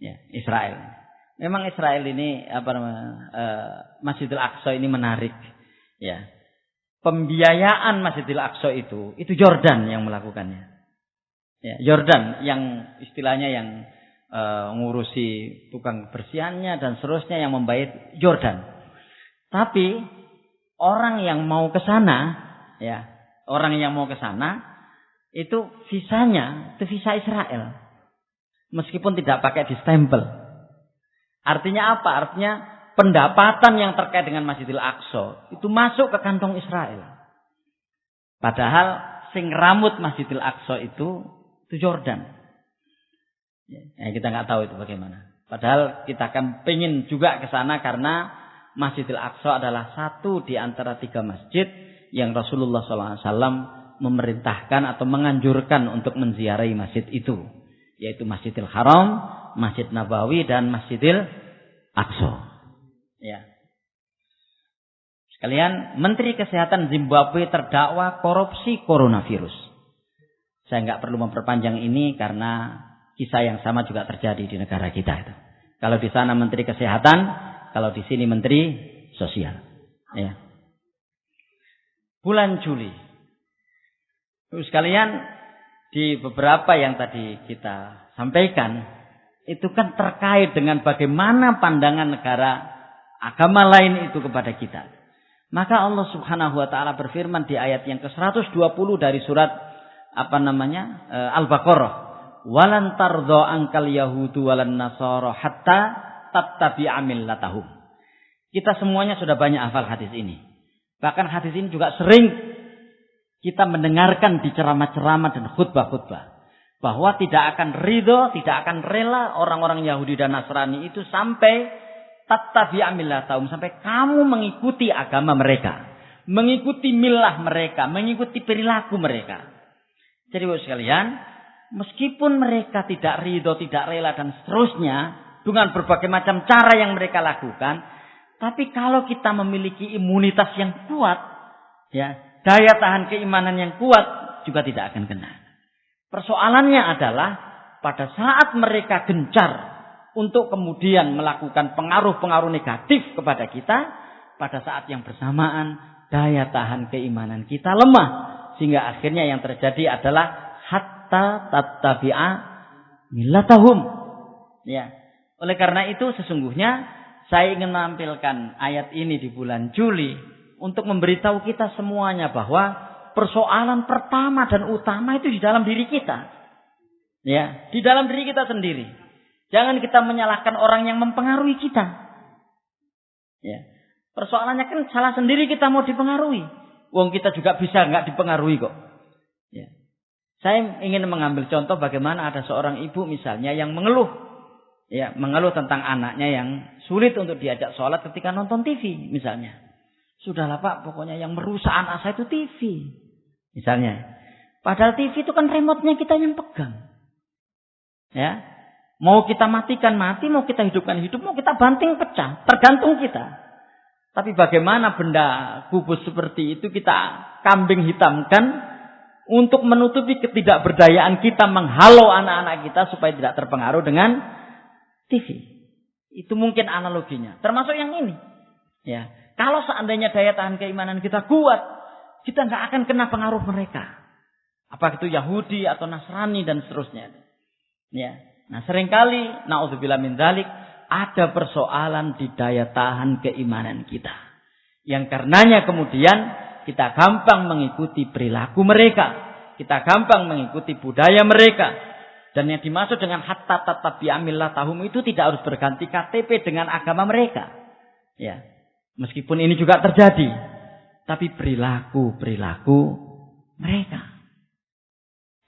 Ya, Israel. Memang Israel ini Masjidil Aqsa ini menarik. Ya. Pembiayaan Masjidil Aqsa itu Jordan yang melakukannya. Ya, Jordan yang istilahnya yang ngurusi tukang bersihannya dan seterusnya yang membayar Jordan. Tapi orang yang mau ke sana, itu visanya itu visa Israel. Meskipun tidak pakai distempel. Artinya apa? Artinya pendapatan yang terkait dengan Masjidil Aqsa itu masuk ke kantong Israel. Padahal sing rambut Masjidil Aqsa itu Jordan. Ya, kita nggak tahu itu bagaimana. Padahal kita akan pengen juga ke sana karena Masjidil Aqsa adalah satu di antara 3 masjid yang Rasulullah SAW memerintahkan atau menganjurkan untuk menziarahi masjid itu, yaitu Masjidil Haram, Masjid Nabawi, dan Masjidil Aqsa. Ya. Sekalian, Menteri Kesehatan Zimbabwe terdakwa korupsi coronavirus. Saya nggak perlu memperpanjang ini karena kisah yang sama juga terjadi di negara kita itu. Kalau di sana Menteri Kesehatan, kalau di sini Menteri Sosial. Ya. Bulan Juli. Terus sekalian, di beberapa yang tadi kita sampaikan, itu kan terkait dengan bagaimana pandangan negara agama lain itu kepada kita. Maka Allah Subhanahu wa taala berfirman di ayat yang ke-120 dari surat Al-Baqarah, "Walan tardha ankal yahudu walan nasara hatta tattabi'a millatahum." Kita semuanya sudah banyak hafal hadis ini. Bahkan hadis ini juga sering kita mendengarkan di ceramah-ceramah dan khutbah-khutbah, bahwa tidak akan ridho, tidak akan rela orang-orang Yahudi dan Nasrani itu sampai tattabi'a millatahum, sampai kamu mengikuti agama mereka, mengikuti milah mereka, mengikuti perilaku mereka. Jadi Bapak sekalian, meskipun mereka tidak ridho, tidak rela dan seterusnya dengan berbagai macam cara yang mereka lakukan, tapi kalau kita memiliki imunitas yang kuat, ya, daya tahan keimanan yang kuat, juga tidak akan kena. Persoalannya adalah pada saat mereka gencar untuk kemudian melakukan pengaruh-pengaruh negatif kepada kita, pada saat yang bersamaan daya tahan keimanan kita lemah, sehingga akhirnya yang terjadi adalah hatta tattabi'a millatahum. Ya. Oleh karena itu sesungguhnya saya ingin menampilkan ayat ini di bulan Juli untuk memberitahu kita semuanya bahwa persoalan pertama dan utama itu di dalam diri kita. Ya, di dalam diri kita sendiri. Jangan kita menyalahkan orang yang mempengaruhi kita. Ya. Persoalannya kan salah sendiri kita mau dipengaruhi. Wong kita juga bisa nggak dipengaruhi kok. Ya. Saya ingin mengambil contoh bagaimana ada seorang ibu misalnya yang mengeluh. Ya, mengeluh tentang anaknya yang sulit untuk diajak sholat ketika nonton TV misalnya. Sudahlah Pak, pokoknya yang merusak anak saya itu TV. Misalnya. Padahal TV itu kan remote-nya kita yang pegang. Ya. Mau kita matikan mati, mau kita hidupkan hidup, mau kita banting pecah. Tergantung kita. Tapi bagaimana benda kubus seperti itu kita kambing hitamkan untuk menutupi ketidakberdayaan kita menghalau anak-anak kita supaya tidak terpengaruh dengan TV. Itu mungkin analoginya. Termasuk yang ini. Ya, kalau seandainya daya tahan keimanan kita kuat, kita nggak akan kena pengaruh mereka. Apa itu Yahudi atau Nasrani dan seterusnya. Ya. Nah seringkali, na'udzubillah min dzalik, ada persoalan di daya tahan keimanan kita. Yang karenanya kemudian kita gampang mengikuti perilaku mereka. Kita gampang mengikuti budaya mereka. Dan yang dimaksud dengan hatta tattabi'a millatahum itu tidak harus berganti KTP dengan agama mereka. Ya. Meskipun ini juga terjadi. Tapi perilaku mereka.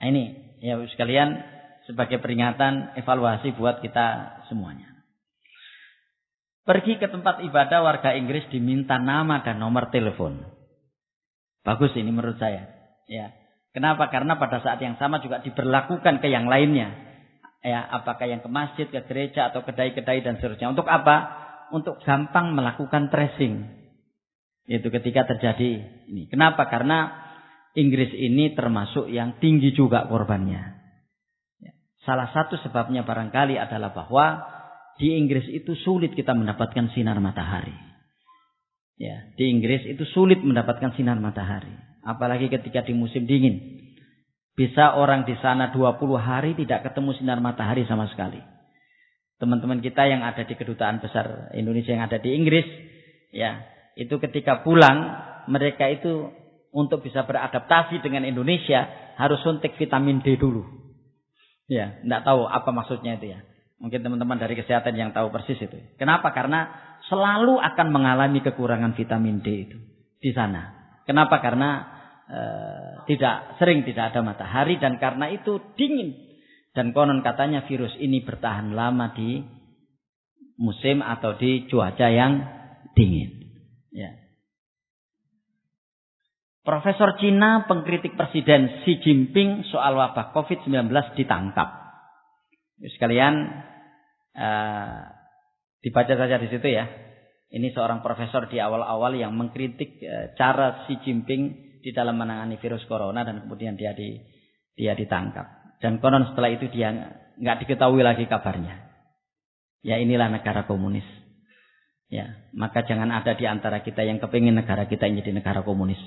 Nah ini, ya sekalian, sebagai peringatan evaluasi buat kita semuanya. Pergi ke tempat ibadah warga Inggris diminta nama dan nomor telepon. Bagus ini menurut saya. Ya. Kenapa? Karena pada saat yang sama juga diberlakukan ke yang lainnya. Ya, apakah yang ke masjid, ke gereja, atau kedai-kedai dan seterusnya. Untuk apa? Untuk gampang melakukan tracing. Itu ketika terjadi ini. Kenapa? Karena Inggris ini termasuk yang tinggi juga korbannya. Salah satu sebabnya barangkali adalah bahwa di Inggris itu sulit kita mendapatkan sinar matahari. Ya, di Inggris itu sulit mendapatkan sinar matahari. Apalagi ketika di musim dingin. Bisa orang di sana 20 hari tidak ketemu sinar matahari sama sekali. Teman-teman kita yang ada di Kedutaan Besar Indonesia yang ada di Inggris. Ya, itu ketika pulang, mereka itu untuk bisa beradaptasi dengan Indonesia harus suntik vitamin D dulu. Ya, tidak tahu apa maksudnya itu ya. Mungkin teman-teman dari kesehatan yang tahu persis itu. Kenapa? Karena selalu akan mengalami kekurangan vitamin D itu di sana. Kenapa? Karena tidak ada matahari dan karena itu dingin. Dan konon katanya virus ini bertahan lama di musim atau di cuaca yang dingin. Ya. Profesor Cina pengkritik Presiden Xi Jinping soal wabah COVID-19 ditangkap. Sekalian dibaca saja di situ ya. Ini seorang profesor di awal-awal yang mengkritik cara Xi Jinping di dalam menangani virus corona dan kemudian dia ditangkap. Dan konon setelah itu dia nggak diketahui lagi kabarnya. Ya inilah negara komunis. Ya, maka jangan ada di antara kita yang kepingin negara kita ini jadi negara komunis.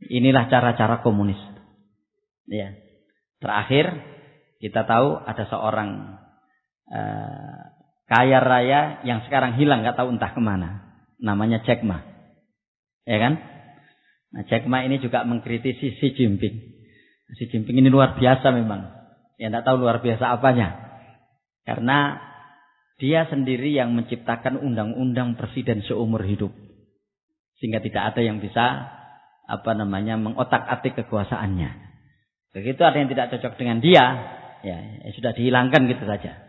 Inilah cara-cara komunis. Ya. Terakhir kita tahu ada seorang kaya raya yang sekarang hilang, nggak tahu entah kemana. Namanya Jack Ma. Ya kan? Nah, Jack Ma ini juga mengkritisi Xi Jinping. Xi Jinping ini luar biasa memang. Ya nggak tahu luar biasa apanya. Karena dia sendiri yang menciptakan undang-undang presiden seumur hidup. Sehingga tidak ada yang bisa mengotak-atik kekuasaannya. Begitu ada yang tidak cocok dengan dia, ya sudah dihilangkan gitu saja.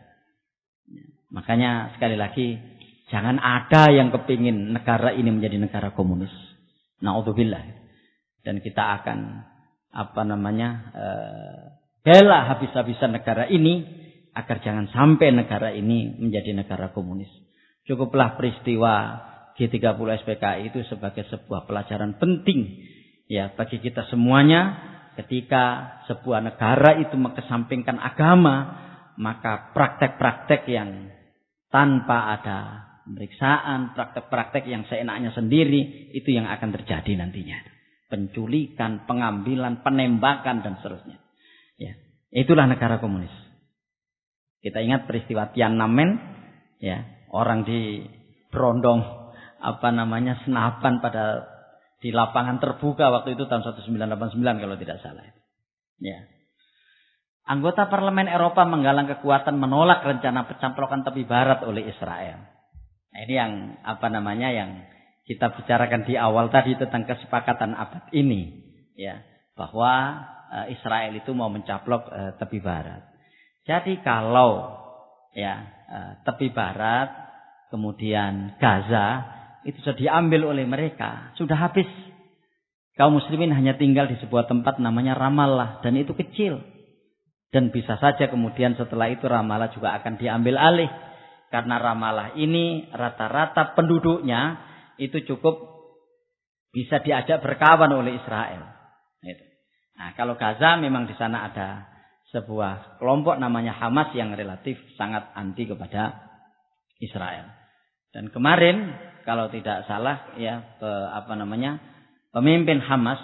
Makanya sekali lagi jangan ada yang kepingin negara ini menjadi negara komunis. Na'udzubillah. Dan kita akan bela habis-habisan negara ini agar jangan sampai negara ini menjadi negara komunis. Cukuplah peristiwa G30 SPKI itu sebagai sebuah pelajaran penting ya bagi kita semuanya. Ketika sebuah negara itu mengesampingkan agama, maka praktek-praktek yang tanpa ada pemeriksaan, praktek-praktek yang seenaknya sendiri itu yang akan terjadi nantinya. Penculikan, pengambilan, penembakan dan seterusnya. Ya, itulah negara komunis. Kita ingat peristiwa Tiananmen, ya, orang di berondong senapan di lapangan terbuka waktu itu tahun 1989 kalau tidak salah. Ya. Anggota Parlemen Eropa menggalang kekuatan menolak rencana pencaplokan tepi barat oleh Israel. Nah, ini yang yang kita bicarakan di awal tadi tentang kesepakatan abad ini, ya, bahwa Israel itu mau mencaplok tepi barat. Jadi kalau tepi barat kemudian Gaza itu sudah diambil oleh mereka, sudah habis. Kaum muslimin hanya tinggal di sebuah tempat namanya Ramallah dan itu kecil. Dan bisa saja kemudian setelah itu Ramallah juga akan diambil alih. Karena Ramallah ini rata-rata penduduknya itu cukup bisa diajak berkawan oleh Israel. Nah, kalau Gaza memang di sana ada sebuah kelompok namanya Hamas yang relatif sangat anti kepada Israel. Dan kemarin kalau tidak salah pemimpin Hamas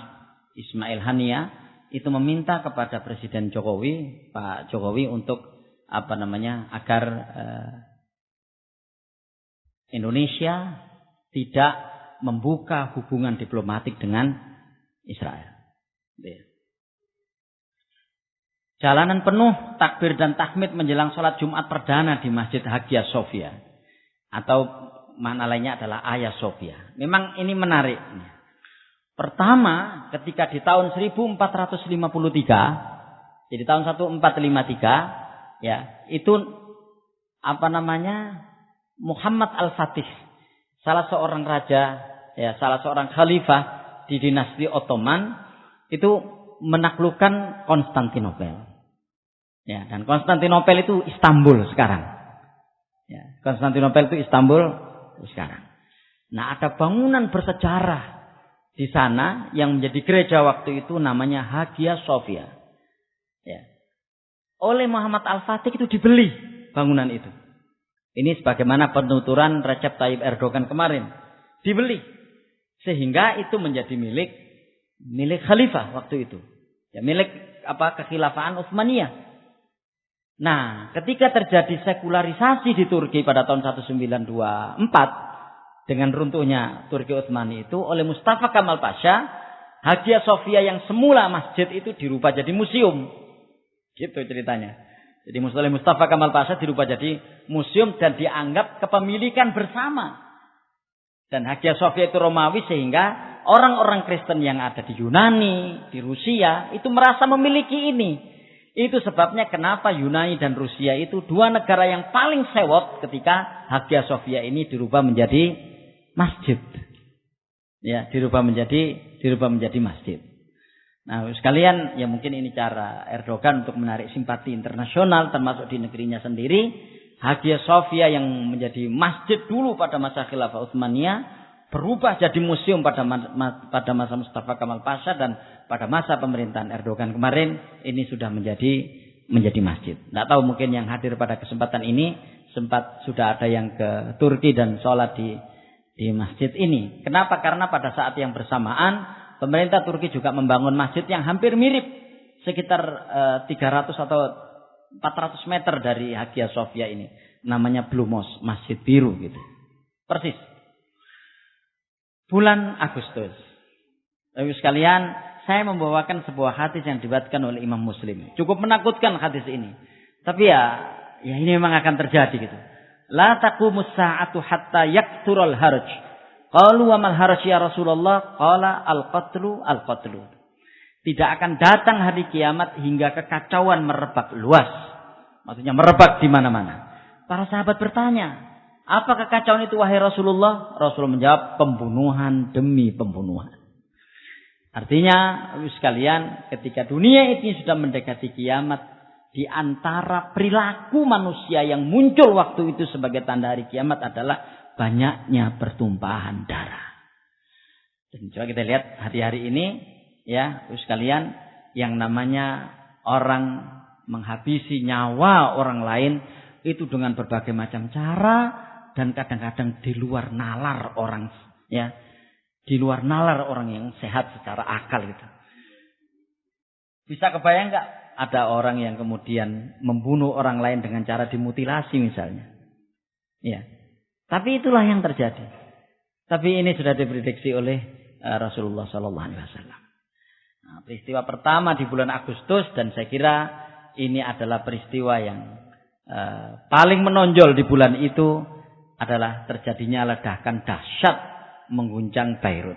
Ismail Haniyah itu meminta kepada Presiden Jokowi, Pak Jokowi untuk agar Indonesia tidak membuka hubungan diplomatik dengan Israel. Jalanan penuh takbir dan tahmid menjelang sholat Jumat perdana di Masjid Hagia Sophia. Atau makna lainnya adalah Hagia Sophia. Memang ini menarik. Pertama, ketika di tahun 1453, jadi tahun 1453, ya, itu Muhammad Al-Fatih, salah seorang raja, ya, salah seorang khalifah di dinasti Ottoman, itu menaklukkan Konstantinopel. Ya, dan Konstantinopel itu Istanbul sekarang. Ya, Konstantinopel itu Istanbul sekarang. Nah, ada bangunan bersejarah di sana yang menjadi gereja waktu itu namanya Hagia Sophia. Ya. Oleh Muhammad Al-Fatih itu dibeli bangunan itu. Ini sebagaimana penuturan Recep Tayyip Erdogan kemarin. Dibeli. Sehingga itu menjadi milik khalifah waktu itu. Ya, milik kekhilafaan Utsmaniyah. Nah, ketika terjadi sekularisasi di Turki pada tahun 1924 dengan runtuhnya Turki Utsmani itu oleh Mustafa Kemal Pasha, Hagia Sophia yang semula masjid itu dirubah jadi museum. Gitu ceritanya. Jadi oleh Mustafa Kemal Pasha dirubah jadi museum dan dianggap kepemilikan bersama. Dan Hagia Sophia itu Romawi sehingga orang-orang Kristen yang ada di Yunani, di Rusia itu merasa memiliki ini. Itu sebabnya kenapa Yunani dan Rusia itu dua negara yang paling sewot ketika Hagia Sophia ini dirubah menjadi masjid. Ya, dirubah menjadi masjid. Nah, sekalian, ya mungkin ini cara Erdogan untuk menarik simpati internasional termasuk di negerinya sendiri. Hagia Sophia yang menjadi masjid dulu pada masa Khilafah Utsmaniyah berubah jadi museum pada masa Mustafa Kemal Pasha, dan pada masa pemerintahan Erdogan kemarin ini sudah menjadi masjid. Tidak tahu, mungkin yang hadir pada kesempatan ini sudah ada yang ke Turki dan sholat di masjid ini. Kenapa? Karena pada saat yang bersamaan pemerintah Turki juga membangun masjid yang hampir mirip, sekitar 300 atau 400 meter dari Hagia Sophia ini. Namanya Blue Mosque, Masjid Biru gitu. Persis. Bulan Agustus. Lalu sekalian, saya membawakan sebuah hadis yang diriwayatkan oleh Imam Muslim. Cukup menakutkan hadis ini. Tapi ya ini memang akan terjadi gitu. La taqumus sa'atu hatta yaktural haraj. Qalu wa mal haraj ya Rasulullah? Qala al-qatlu al-qatlu. Tidak akan datang hari kiamat hingga kekacauan merebak luas. Maksudnya merebak di mana-mana. Para sahabat bertanya, apa kekacauan itu wahai Rasulullah? Rasul menjawab, pembunuhan demi pembunuhan. Artinya, sekalian, ketika dunia ini sudah mendekati kiamat, di antara perilaku manusia yang muncul waktu itu sebagai tanda hari kiamat adalah banyaknya pertumpahan darah. Dan coba kita lihat hari-hari ini, ya, sekalian, yang namanya orang menghabisi nyawa orang lain itu dengan berbagai macam cara, dan kadang-kadang di luar nalar orang, ya, di luar nalar orang yang sehat secara akal gitu. Bisa kebayang nggak ada orang yang kemudian membunuh orang lain dengan cara dimutilasi misalnya, ya? Tapi itulah yang terjadi. Tapi ini sudah diprediksi oleh Rasulullah Sallallahu Alaihi Wasallam. Nah, peristiwa pertama di bulan Agustus, dan saya kira ini adalah peristiwa yang paling menonjol di bulan itu, adalah terjadinya ledakan dahsyat mengguncang Beirut.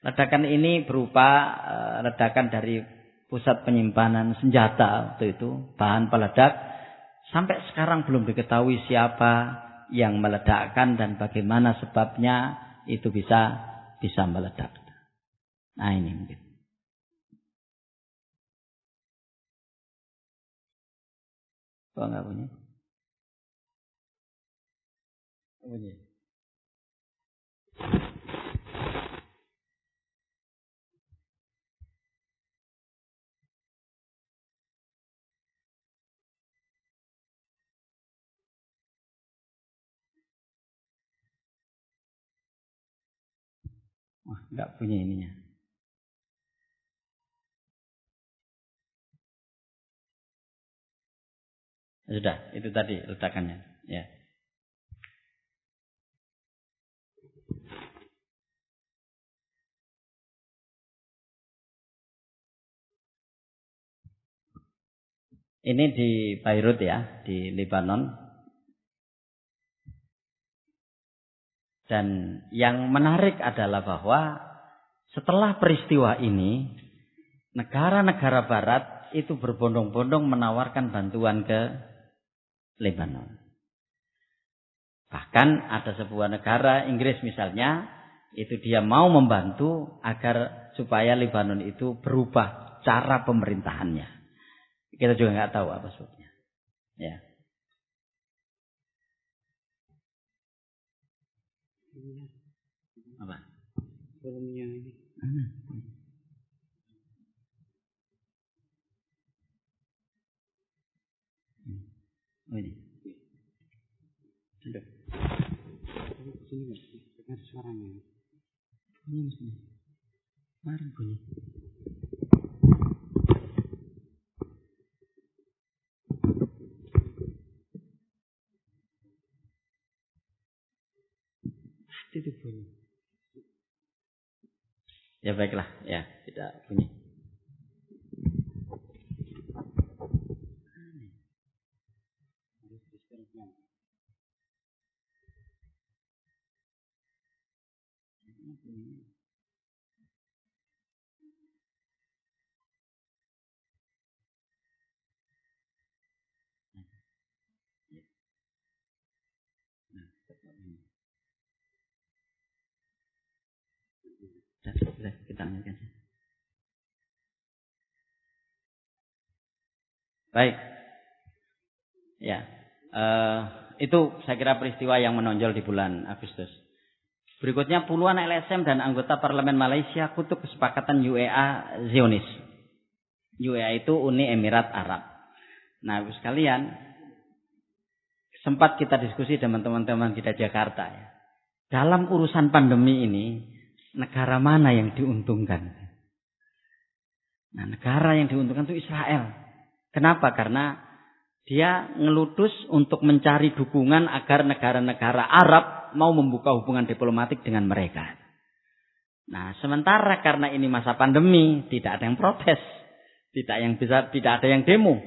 Ledakan ini berupa ledakan dari pusat penyimpanan senjata waktu itu, bahan peledak. Sampai sekarang belum diketahui siapa yang meledakkan dan bagaimana sebabnya itu bisa meledak. Nah, ini mungkin. Kok enggak punya? Punya. Wah, enggak punya ininya. Sudah, itu tadi ledakannya, ya. Ini di Beirut ya, di Lebanon. Dan yang menarik adalah bahwa setelah peristiwa ini, negara-negara barat itu berbondong-bondong menawarkan bantuan ke Lebanon. Bahkan ada sebuah negara, Inggris misalnya, itu dia mau membantu agar supaya Lebanon itu berubah cara pemerintahannya. Kita juga nggak tahu apa sebabnya. Ya. Apa? Filmnya ini. Oh ini. Sudah. Sini nggak sih? Dengar suaranya. Ini mesti. Kemarin bunyi. Itu bunyi. Ya baiklah, ya tidak bunyi. misalnya. Baik. Ya. Itu saya kira peristiwa yang menonjol di bulan Agustus. Berikutnya puluhan LSM dan anggota parlemen Malaysia kutuk kesepakatan UEA Zionis. UEA itu Uni Emirat Arab. Nah, sekalian, sempat kita diskusi dengan teman-teman kita Jakarta ya. Dalam urusan pandemi ini, negara mana yang diuntungkan? Nah, negara yang diuntungkan itu Israel. Kenapa? Karena dia ngelutus untuk mencari dukungan agar negara-negara Arab mau membuka hubungan diplomatik dengan mereka. Nah, sementara karena ini masa pandemi, tidak ada yang protes, tidak ada yang demo,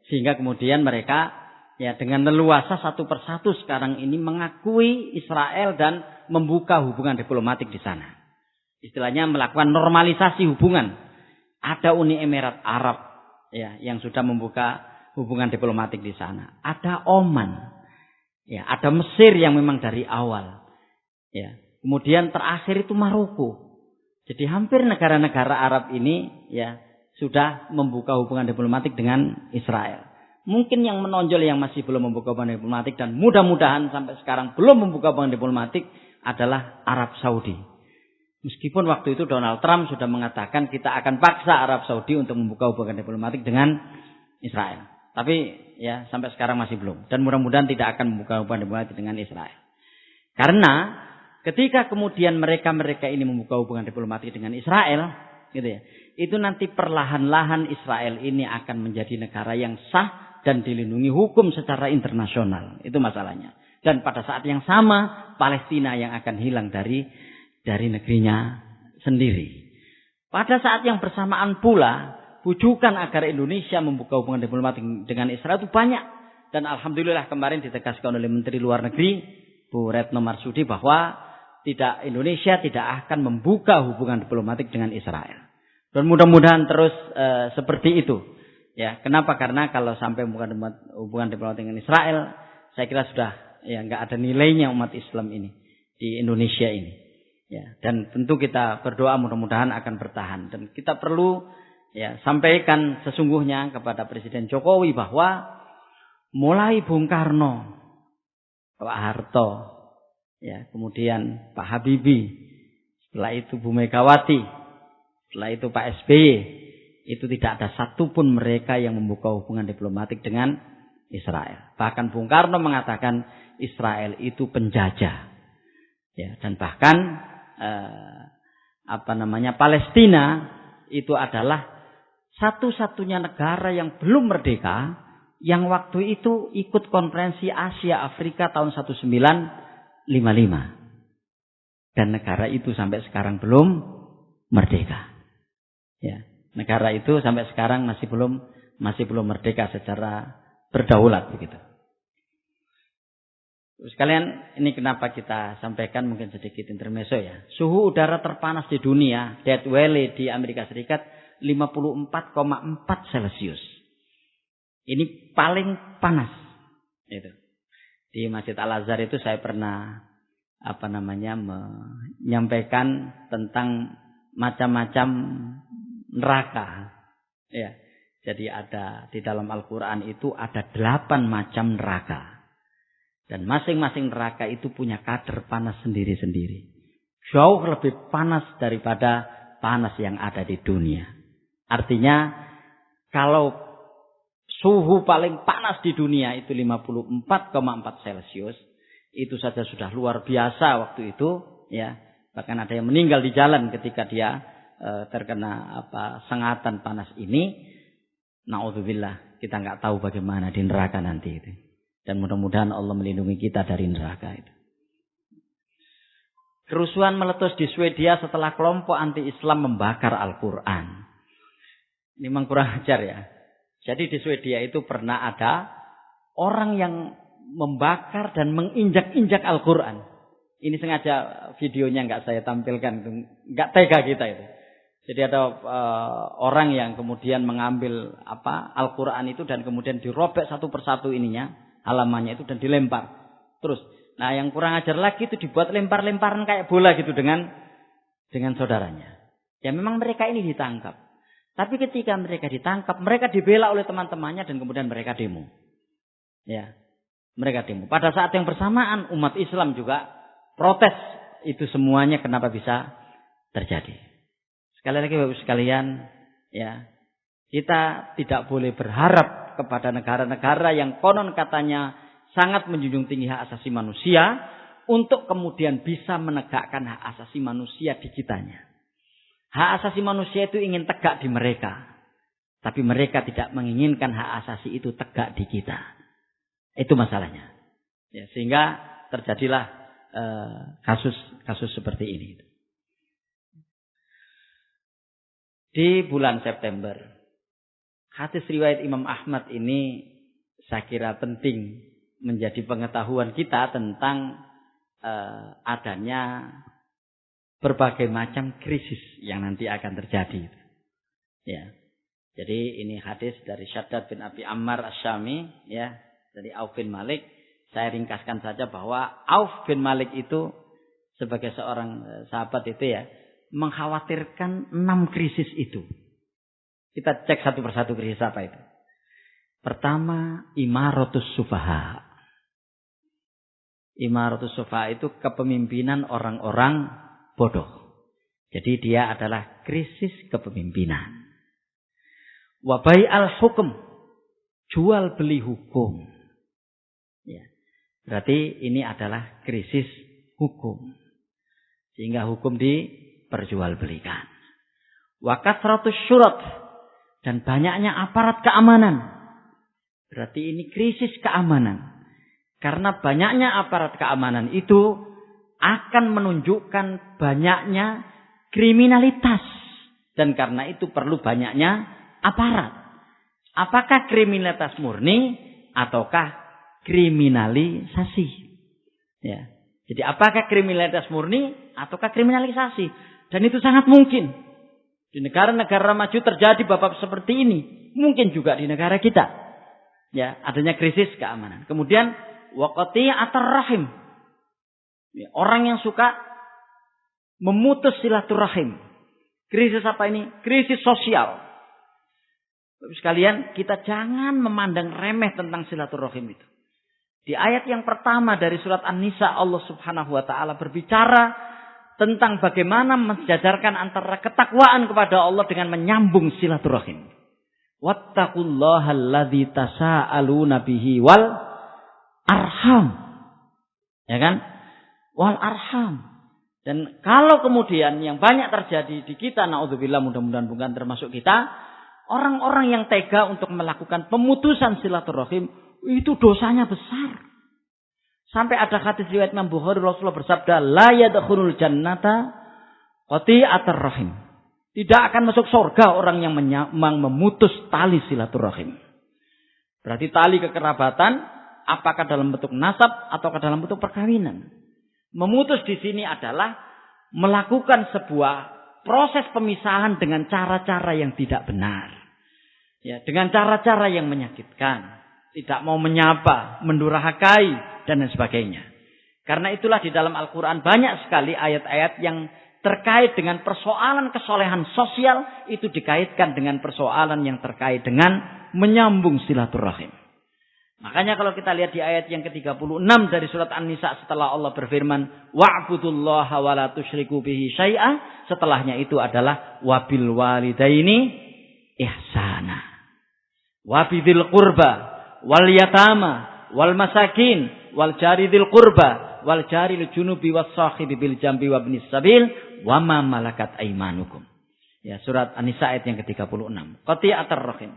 sehingga kemudian mereka ya dengan leluasa satu persatu sekarang ini mengakui Israel dan membuka hubungan diplomatik di sana. Istilahnya melakukan normalisasi hubungan. Ada Uni Emirat Arab ya yang sudah membuka hubungan diplomatik di sana. Ada Oman. Ya, ada Mesir yang memang dari awal. Ya, kemudian terakhir itu Maroko. Jadi hampir negara-negara Arab ini ya sudah membuka hubungan diplomatik dengan Israel. Mungkin yang menonjol yang masih belum membuka hubungan diplomatik dan mudah-mudahan sampai sekarang belum membuka hubungan diplomatik adalah Arab Saudi. Meskipun waktu itu Donald Trump sudah mengatakan kita akan paksa Arab Saudi untuk membuka hubungan diplomatik dengan Israel. Tapi ya sampai sekarang masih belum. Dan mudah-mudahan tidak akan membuka hubungan diplomatik dengan Israel. Karena ketika kemudian mereka ini membuka hubungan diplomatik dengan Israel, gitu ya, itu nanti perlahan-lahan Israel ini akan menjadi negara yang sah dan dilindungi hukum secara internasional. Itu masalahnya. Dan pada saat yang sama Palestina yang akan hilang dari negerinya sendiri. Pada saat yang bersamaan pula bujukan agar Indonesia membuka hubungan diplomatik dengan Israel itu banyak. Dan alhamdulillah kemarin ditegaskan oleh Menteri Luar Negeri Bu Retno Marsudi bahwa Indonesia tidak akan membuka hubungan diplomatik dengan Israel. Dan mudah-mudahan terus seperti itu. Ya, kenapa? Karena kalau sampai membuka hubungan diplomatik dengan Israel, saya kira sudah ya nggak ada nilainya umat Islam ini di Indonesia ini. Ya, dan tentu kita berdoa mudah-mudahan akan bertahan. Dan kita perlu ya sampaikan sesungguhnya kepada Presiden Jokowi bahwa mulai Bung Karno, Pak Harto, ya kemudian Pak Habibie, setelah itu Bu Megawati, setelah itu Pak SBY, itu tidak ada satupun mereka yang membuka hubungan diplomatik dengan Israel. Bahkan Bung Karno mengatakan Israel itu penjajah. Ya, dan bahkan Palestina itu adalah satu-satunya negara yang belum merdeka yang waktu itu ikut konferensi Asia Afrika tahun 1955. Dan negara itu sampai sekarang belum merdeka. Ya, negara itu sampai sekarang masih belum merdeka secara berdaulat begitu. Sekalian, ini kenapa kita sampaikan mungkin sedikit intermezzo ya. Suhu udara terpanas di dunia, Death Valley di Amerika Serikat 54,4 Celcius. Ini paling panas. Itu. Di Masjid Al-Azhar itu saya pernah menyampaikan tentang macam-macam neraka. Ya. Jadi ada di dalam Al-Qur'an itu ada 8 macam neraka. Dan masing-masing neraka itu punya kadar panas sendiri-sendiri. Jauh lebih panas daripada panas yang ada di dunia. Artinya kalau suhu paling panas di dunia itu 54,4 Celcius, itu saja sudah luar biasa waktu itu, ya. Bahkan ada yang meninggal di jalan ketika dia terkena sengatan panas ini. Naudzubillah, kita nggak tahu bagaimana di neraka nanti itu. Dan mudah-mudahan Allah melindungi kita dari neraka itu. Kerusuhan meletus di Swedia setelah kelompok anti-Islam membakar Al-Quran. Ini memang kurang ajar ya. Jadi di Swedia itu pernah ada orang yang membakar dan menginjak-injak Al-Quran. Ini sengaja videonya nggak saya tampilkan. Nggak tega kita itu. Jadi ada orang yang kemudian mengambil Al-Quran itu dan kemudian dirobek satu persatu ininya. Halamannya itu dan dilempar. Terus, nah yang kurang ajar lagi itu dibuat lempar-lemparan kayak bola gitu dengan saudaranya. Ya memang mereka ini ditangkap. Tapi ketika mereka ditangkap, mereka dibela oleh teman-temannya dan kemudian mereka demo. Ya, mereka demo. Pada saat yang bersamaan umat Islam juga protes. Itu semuanya kenapa bisa terjadi. Sekali lagi Bapak sekalian, ya, kita tidak boleh berharap kepada negara-negara yang konon katanya sangat menjunjung tinggi hak asasi manusia untuk kemudian bisa menegakkan hak asasi manusia di kitanya. Hak asasi manusia itu ingin tegak di mereka, tapi mereka tidak menginginkan hak asasi itu tegak di kita. Itu masalahnya. Ya, sehingga terjadilah kasus seperti ini. Di bulan September, hadis riwayat Imam Ahmad ini saya kira penting menjadi pengetahuan kita tentang adanya berbagai macam krisis yang nanti akan terjadi. Ya. Jadi ini hadis dari Syaddad bin Abi Ammar Asy-Syami, ya, dari Auf bin Malik. Saya ringkaskan saja bahwa Auf bin Malik itu sebagai seorang sahabat itu ya, mengkhawatirkan 6 krisis itu. Kita cek satu persatu krisis apa itu. Pertama, imaratus sufaha. Imaratus sufaha itu kepemimpinan orang-orang bodoh. Jadi dia adalah krisis kepemimpinan. Wabai al-hukum, jual beli hukum. Ya. Berarti ini adalah krisis hukum. Sehingga hukum diperjualbelikan. Wa kasratus syurat, dan banyaknya aparat keamanan. Berarti ini krisis keamanan. Karena banyaknya aparat keamanan itu akan menunjukkan banyaknya kriminalitas. Dan karena itu perlu banyaknya aparat. Apakah kriminalitas murni ataukah kriminalisasi? Ya. Jadi apakah kriminalitas murni ataukah kriminalisasi? Dan itu sangat mungkin. Di negara-negara maju terjadi bab seperti ini. Mungkin juga di negara kita. Ya, adanya krisis keamanan. Kemudian waqati'atur rahim. Ya, orang yang suka memutus silaturahim. Krisis apa ini? Krisis sosial. Sekalian, kita jangan memandang remeh tentang silaturahim itu. Di ayat yang pertama dari surat An-Nisa, Allah Subhanahu wa taala berbicara tentang bagaimana mensejajarkan antara ketakwaan kepada Allah dengan menyambung silaturahim. Wattaqullaha alladzi tasaaluna bihi wal arham. Ya kan? Wal arham. Dan kalau kemudian yang banyak terjadi di kita, naudzubillah, mudah-mudahan bukan termasuk kita, orang-orang yang tega untuk melakukan pemutusan silaturahim, itu dosanya besar. Sampai ada hadis riwayat Imam Bukhari, Rasulullah bersabda, la yadkhulul jannata qati'atur rahim. Tidak akan masuk surga orang yang memutus tali silaturahim. Berarti tali kekerabatan, apakah dalam bentuk nasab ataukah dalam bentuk perkawinan. Memutus di sini adalah melakukan sebuah proses pemisahan dengan cara-cara yang tidak benar. Ya, dengan cara-cara yang menyakitkan. Tidak mau menyapa, mendurhakai, dan lain sebagainya. Karena itulah di dalam Al-Quran banyak sekali ayat-ayat yang terkait dengan persoalan kesolehan sosial, itu dikaitkan dengan persoalan yang terkait dengan menyambung silaturahim. Makanya kalau kita lihat di ayat yang ke-36 dari surat An-Nisa, setelah Allah berfirman, wa'budullaha wa la tusyriku bihi syai'a, setelahnya itu adalah wabil walidaini ihsana, wabidil qurba wal yatama wal masakin wal jari dzil qurba wal jari lil junubi was sahibi bil jambi wa ibnis sabil wa ma malakat aymanukum. Ya, surat An-Nisa ayat yang ke-36. Qati'atur rahim.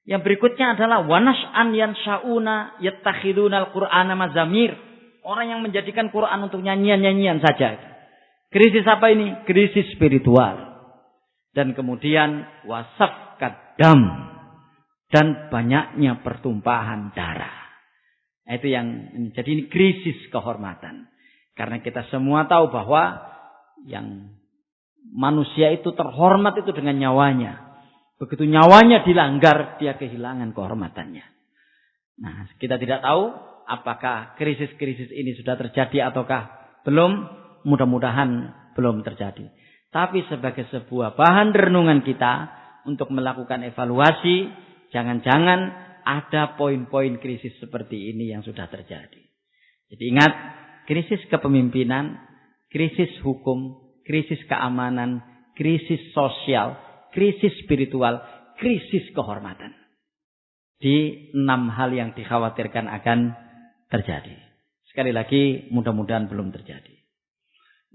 Yang berikutnya adalah wanas'an yanshauna yattakhidunal qur'ana mazamir. Orang yang menjadikan Quran untuk nyanyian-nyanyian saja. Krisis apa ini? Krisis spiritual. Dan kemudian wasafkat dam. Dan banyaknya pertumpahan darah. Itu yang jadi ini krisis kehormatan. Karena kita semua tahu bahwa yang manusia itu terhormat itu dengan nyawanya. Begitu nyawanya dilanggar, dia kehilangan kehormatannya. Nah, kita tidak tahu apakah krisis-krisis ini sudah terjadi ataukah belum. Mudah-mudahan belum terjadi. tapi sebagai sebuah bahan renungan kita untuk melakukan evaluasi, jangan-jangan ada poin-poin krisis seperti ini yang sudah terjadi. Jadi ingat, krisis kepemimpinan, krisis hukum, krisis keamanan, krisis sosial, krisis spiritual, krisis kehormatan. Di 6 hal yang dikhawatirkan akan terjadi. Sekali lagi, mudah-mudahan belum terjadi.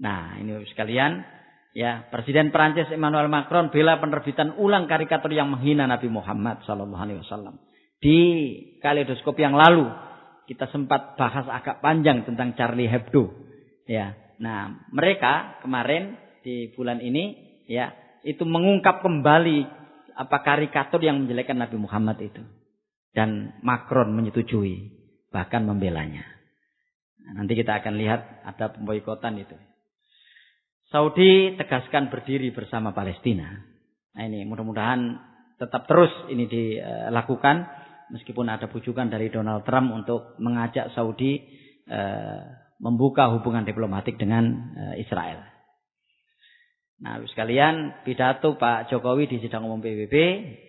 Nah, ini sekalian, ya, Presiden Perancis Emmanuel Macron bela penerbitan ulang karikatur yang menghina Nabi Muhammad SAW. Di kaleidoskop yang lalu kita sempat bahas agak panjang tentang Charlie Hebdo. Ya, nah mereka kemarin di bulan ini, ya, itu mengungkap kembali apa karikatur yang menjelekkan Nabi Muhammad itu, dan Macron menyetujui, bahkan membelanya. Nah, nanti kita akan lihat ada pemboikotan itu. Saudi tegaskan berdiri bersama Palestina. Nah ini mudah-mudahan tetap terus ini dilakukan, meskipun ada bujukan dari Donald Trump untuk mengajak Saudi membuka hubungan diplomatik dengan Israel. Nah, sekalian, pidato Pak Jokowi di sidang umum PBB,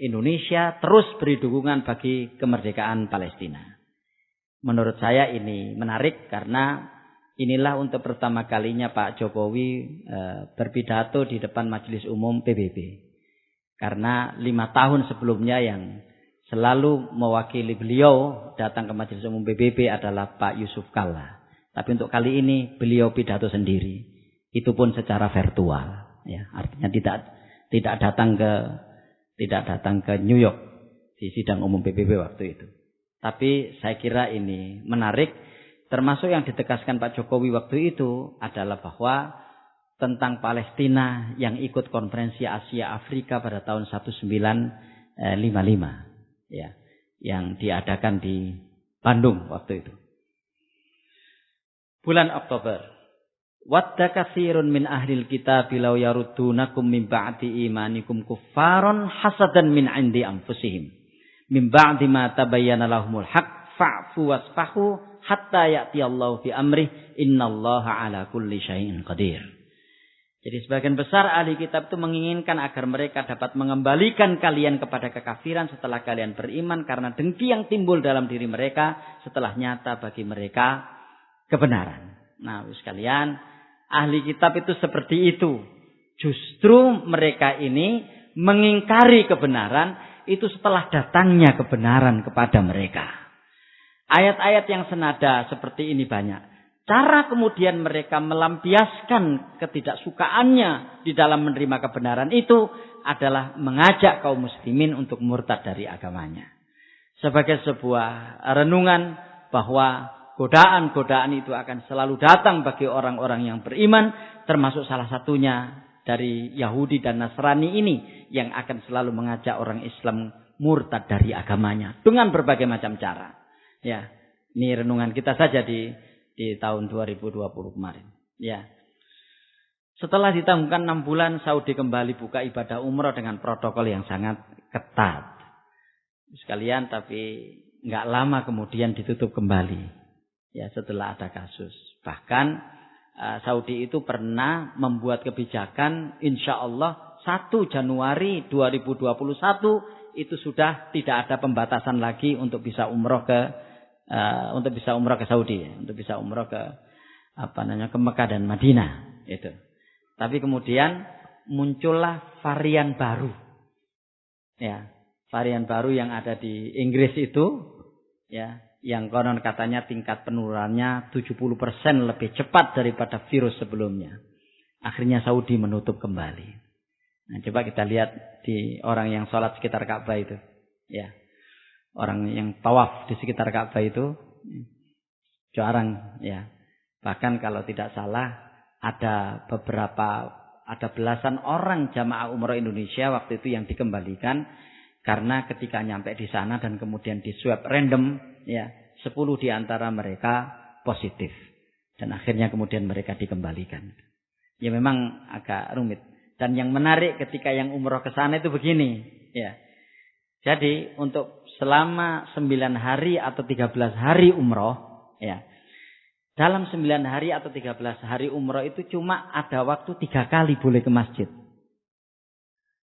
Indonesia terus beri dukungan bagi kemerdekaan Palestina. Menurut saya ini menarik karena inilah untuk pertama kalinya Pak Jokowi berpidato di depan Majelis Umum PBB. Karena 5 tahun sebelumnya yang selalu mewakili beliau datang ke Majelis Umum PBB adalah Pak Yusuf Kalla. Tapi untuk kali ini beliau pidato sendiri. Itu pun secara virtual. Ya, artinya tidak datang ke New York di sidang umum PBB waktu itu. Tapi saya kira ini menarik. Termasuk yang ditegaskan Pak Jokowi waktu itu adalah bahwa tentang Palestina yang ikut konferensi Asia Afrika pada tahun 1955, ya, yang diadakan di Bandung waktu itu. Bulan Oktober. Wadda katsirun min ahlil kitab law yaruddunakum min ba'di imanikum kuffaran hasadan min 'indi anfusihim min ba'di ma tabayyana lahumul haqq fa'fu wasfahu hatta ya'tiyallahu fi amrih innallaha 'ala kulli syai'in qadir. Jadi sebagian besar ahli kitab itu menginginkan agar mereka dapat mengembalikan kalian kepada kekafiran setelah kalian beriman karena dengki yang timbul dalam diri mereka setelah nyata bagi mereka kebenaran. Nah, sekalian, ahli kitab itu seperti itu. Justru mereka ini mengingkari kebenaran itu setelah datangnya kebenaran kepada mereka. Ayat-ayat yang senada seperti ini banyak. Cara kemudian mereka melampiaskan ketidaksukaannya di dalam menerima kebenaran itu adalah mengajak kaum muslimin untuk murtad dari agamanya. Sebagai sebuah renungan bahwa godaan-godaan itu akan selalu datang bagi orang-orang yang beriman, termasuk salah satunya dari Yahudi dan Nasrani ini yang akan selalu mengajak orang Islam murtad dari agamanya dengan berbagai macam cara. Ya, ini renungan kita saja di tahun 2020 kemarin. Ya. Setelah ditangguhkan 6 bulan, Saudi kembali buka ibadah umrah dengan protokol yang sangat ketat. Sekalian, tapi nggak lama kemudian ditutup kembali. Ya, setelah ada kasus. Bahkan Saudi itu pernah membuat kebijakan, insya Allah 1 Januari 2021 itu sudah tidak ada pembatasan lagi untuk bisa umroh ke Saudi, untuk bisa umroh ke ke Mekah dan Madinah itu. Tapi kemudian muncullah varian baru. Ya, varian baru yang ada di Inggris itu, ya, yang konon katanya tingkat penularannya 70% lebih cepat daripada virus sebelumnya. Akhirnya Saudi menutup kembali. Nah, coba kita lihat di orang yang sholat sekitar Ka'bah itu, ya. Orang yang tawaf di sekitar Ka'bah itu jarang, ya. Bahkan kalau tidak salah ada belasan orang jamaah umroh Indonesia waktu itu yang dikembalikan karena ketika nyampe di sana dan kemudian di swab random, ya, 10 di antara mereka positif dan akhirnya kemudian mereka dikembalikan. Ya memang agak rumit. Dan yang menarik ketika yang umroh ke sana itu begini, ya. Jadi untuk selama 9 hari atau 13 hari umroh, ya, dalam 9 hari atau 13 hari umroh itu cuma ada waktu 3 kali boleh ke masjid.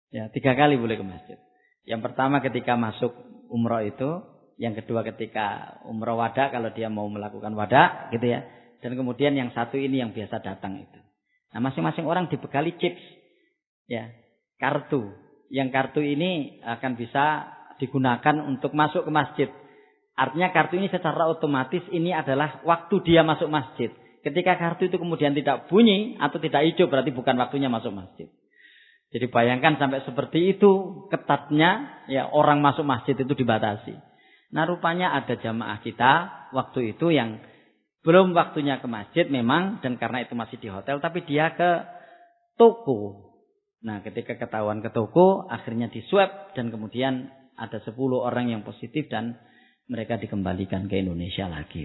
Ya, 3 kali boleh ke masjid. Yang pertama ketika masuk umroh itu, yang kedua ketika umroh wada kalau dia mau melakukan wada gitu ya. Dan kemudian yang satu ini yang biasa datang itu. Nah, masing-masing orang dibekali chips. Ya, kartu. Yang kartu ini akan bisa digunakan untuk masuk ke masjid. Artinya kartu ini secara otomatis ini adalah waktu dia masuk masjid. Ketika kartu itu kemudian tidak bunyi atau tidak hijau berarti bukan waktunya masuk masjid. Jadi bayangkan sampai seperti itu ketatnya ya orang masuk masjid itu dibatasi. Nah rupanya ada jamaah kita waktu itu yang belum waktunya ke masjid memang dan karena itu masih di hotel tapi dia ke toko. Nah ketika ketahuan ke toko akhirnya diswab dan kemudian ada 10 orang yang positif dan mereka dikembalikan ke Indonesia lagi.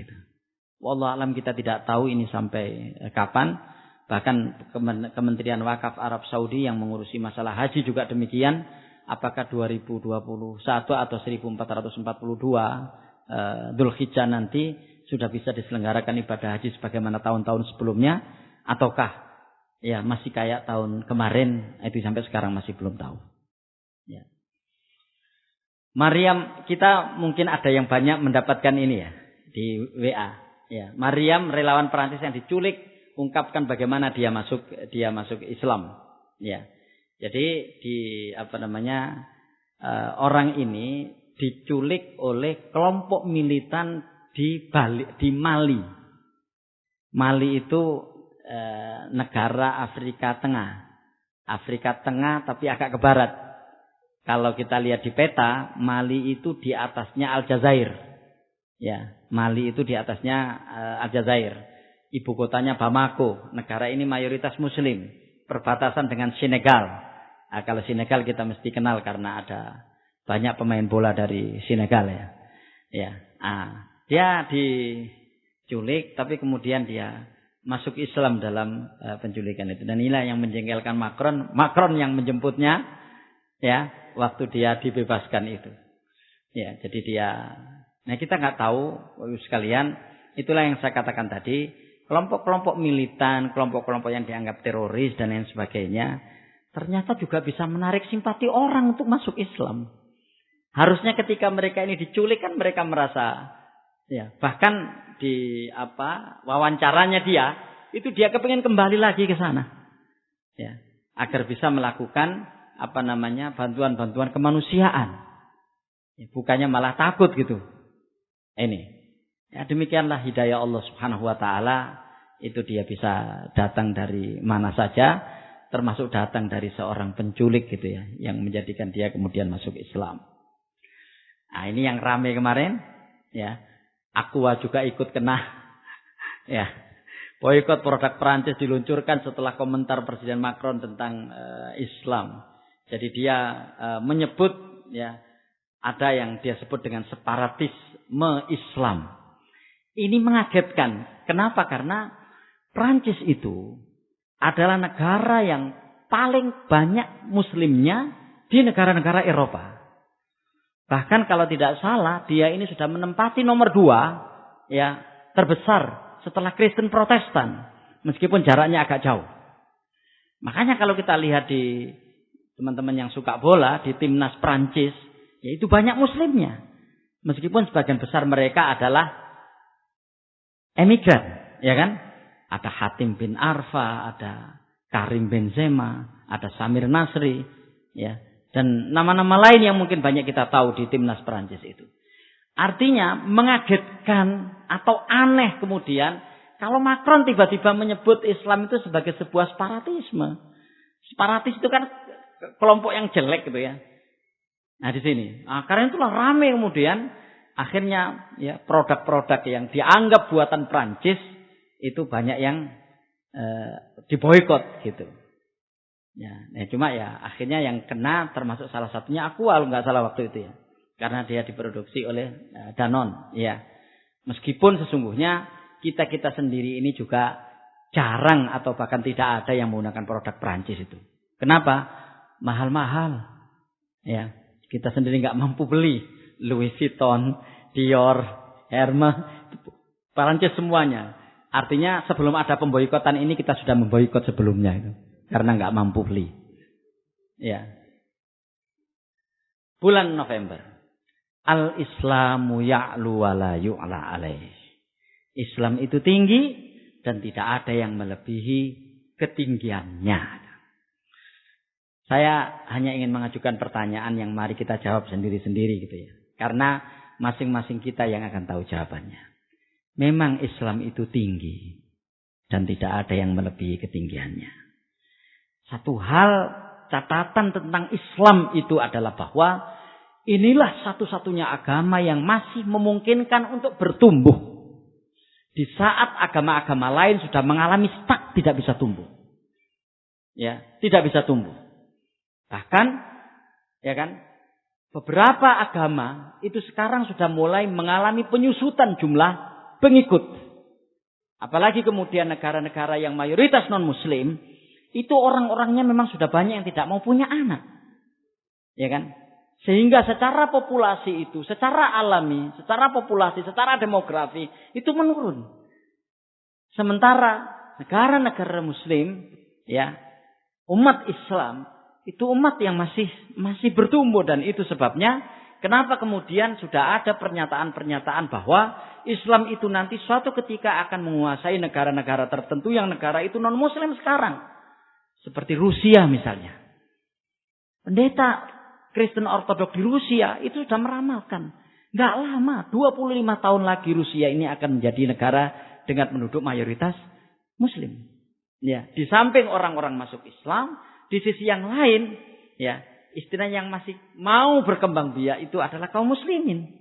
Wallah alam kita tidak tahu ini sampai kapan. Bahkan Kementerian Wakaf Arab Saudi yang mengurusi masalah haji juga demikian. Apakah 2021 atau 1442 Dzulhijjah nanti sudah bisa diselenggarakan ibadah haji sebagaimana tahun-tahun sebelumnya. Ataukah ya masih kayak tahun kemarin. Itu sampai sekarang masih belum tahu. Ya. Maryam, kita mungkin ada yang banyak mendapatkan ini ya di WA. Ya, Maryam relawan Perancis yang diculik ungkapkan bagaimana dia masuk Islam. Ya, jadi orang ini diculik oleh kelompok militan di Mali. Mali itu negara Afrika Tengah tapi agak ke barat. Kalau kita lihat di peta, Mali itu di atasnya Aljazair. Ya, Mali itu di atasnya Aljazair. Ibu kotanya Bamako. Negara ini mayoritas Muslim. Perbatasan dengan Senegal. Nah, kalau Senegal kita mesti kenal karena ada banyak pemain bola dari Senegal ya. Ya, dia diculik, tapi kemudian dia masuk Islam dalam penculikan itu. Dan inilah yang menjengkelkan Macron. Macron yang menjemputnya, ya. Waktu dia dibebaskan itu. Ya, jadi nah kita nggak tahu sekalian, itulah yang saya katakan tadi, kelompok-kelompok militan, kelompok-kelompok yang dianggap teroris dan lain sebagainya, ternyata juga bisa menarik simpati orang untuk masuk Islam. Harusnya ketika mereka ini diculik kan mereka merasa ya, bahkan di wawancaranya dia kepingin kembali lagi ke sana. Ya, agar bisa melakukan bantuan-bantuan kemanusiaan. Ya, bukannya malah takut gitu. Ini. Ya, demikianlah hidayah Allah Subhanahu wa taala, itu dia bisa datang dari mana saja, termasuk datang dari seorang penculik gitu ya, yang menjadikan dia kemudian masuk Islam. Nah, ini yang ramai kemarin, ya. Aqua juga ikut kena. Ya. Boikot produk Perancis diluncurkan setelah komentar Presiden Macron tentang Islam. Jadi dia menyebut ya ada yang dia sebut dengan separatisme Islam. Ini mengagetkan. Kenapa? Karena Prancis itu adalah negara yang paling banyak muslimnya di negara-negara Eropa. Bahkan kalau tidak salah dia ini sudah menempati nomor 2 ya terbesar setelah Kristen Protestan. Meskipun jaraknya agak jauh. Makanya kalau kita lihat di teman-teman yang suka bola di timnas Prancis, yaitu banyak muslimnya. Meskipun sebagian besar mereka adalah emigran, ya kan? Ada Hatim bin Arfa, ada Karim Benzema, ada Samir Nasri, ya. Dan nama-nama lain yang mungkin banyak kita tahu di timnas Prancis itu. Artinya mengagetkan atau aneh kemudian kalau Macron tiba-tiba menyebut Islam itu sebagai sebuah separatisme. Separatis itu kan kelompok yang jelek gitu ya. Nah di sini, karena itulah ramai kemudian akhirnya ya produk-produk yang dianggap buatan Prancis itu banyak yang diboikot gitu. Ya, cuma ya akhirnya yang kena termasuk salah satunya Aqua kalau nggak salah waktu itu ya, karena dia diproduksi oleh Danone. Ya, meskipun sesungguhnya kita sendiri ini juga jarang atau bahkan tidak ada yang menggunakan produk Prancis itu. Kenapa? Mahal-mahal. Ya, kita sendiri nggak mampu beli Louis Vuitton, Dior, Hermes, Prancis semuanya. Artinya sebelum ada pemboikotan ini kita sudah memboikot sebelumnya itu. Karena nggak mampu beli. Ya. Bulan November. Al-Islamu ya'lu wa la yu'la alaih. Islam itu tinggi dan tidak ada yang melebihi ketinggiannya. Saya hanya ingin mengajukan pertanyaan yang mari kita jawab sendiri-sendiri gitu ya. Karena masing-masing kita yang akan tahu jawabannya. Memang Islam itu tinggi dan tidak ada yang melebihi ketinggiannya. Satu hal catatan tentang Islam itu adalah bahwa inilah satu-satunya agama yang masih memungkinkan untuk bertumbuh. Di saat agama-agama lain sudah mengalami stuck, tidak bisa tumbuh. Ya, tidak bisa tumbuh. Bahkan, ya kan, beberapa agama itu sekarang sudah mulai mengalami penyusutan jumlah pengikut. Apalagi kemudian negara-negara yang mayoritas non-muslim, itu orang-orangnya memang sudah banyak yang tidak mau punya anak. Ya kan? Sehingga secara populasi itu, secara alami, secara populasi, secara demografi, itu menurun. Sementara negara-negara muslim, ya, umat Islam, itu umat yang masih bertumbuh. Dan itu sebabnya, kenapa kemudian sudah ada pernyataan-pernyataan bahwa Islam itu nanti suatu ketika akan menguasai negara-negara tertentu yang negara itu non-muslim sekarang. Seperti Rusia misalnya. Pendeta Kristen Ortodok di Rusia itu sudah meramalkan. Nggak lama, 25 tahun lagi Rusia ini akan menjadi negara dengan penduduk mayoritas muslim. Ya, di samping orang-orang masuk Islam, di sisi yang lain, ya, istilah yang masih mau berkembang biak itu adalah kaum muslimin.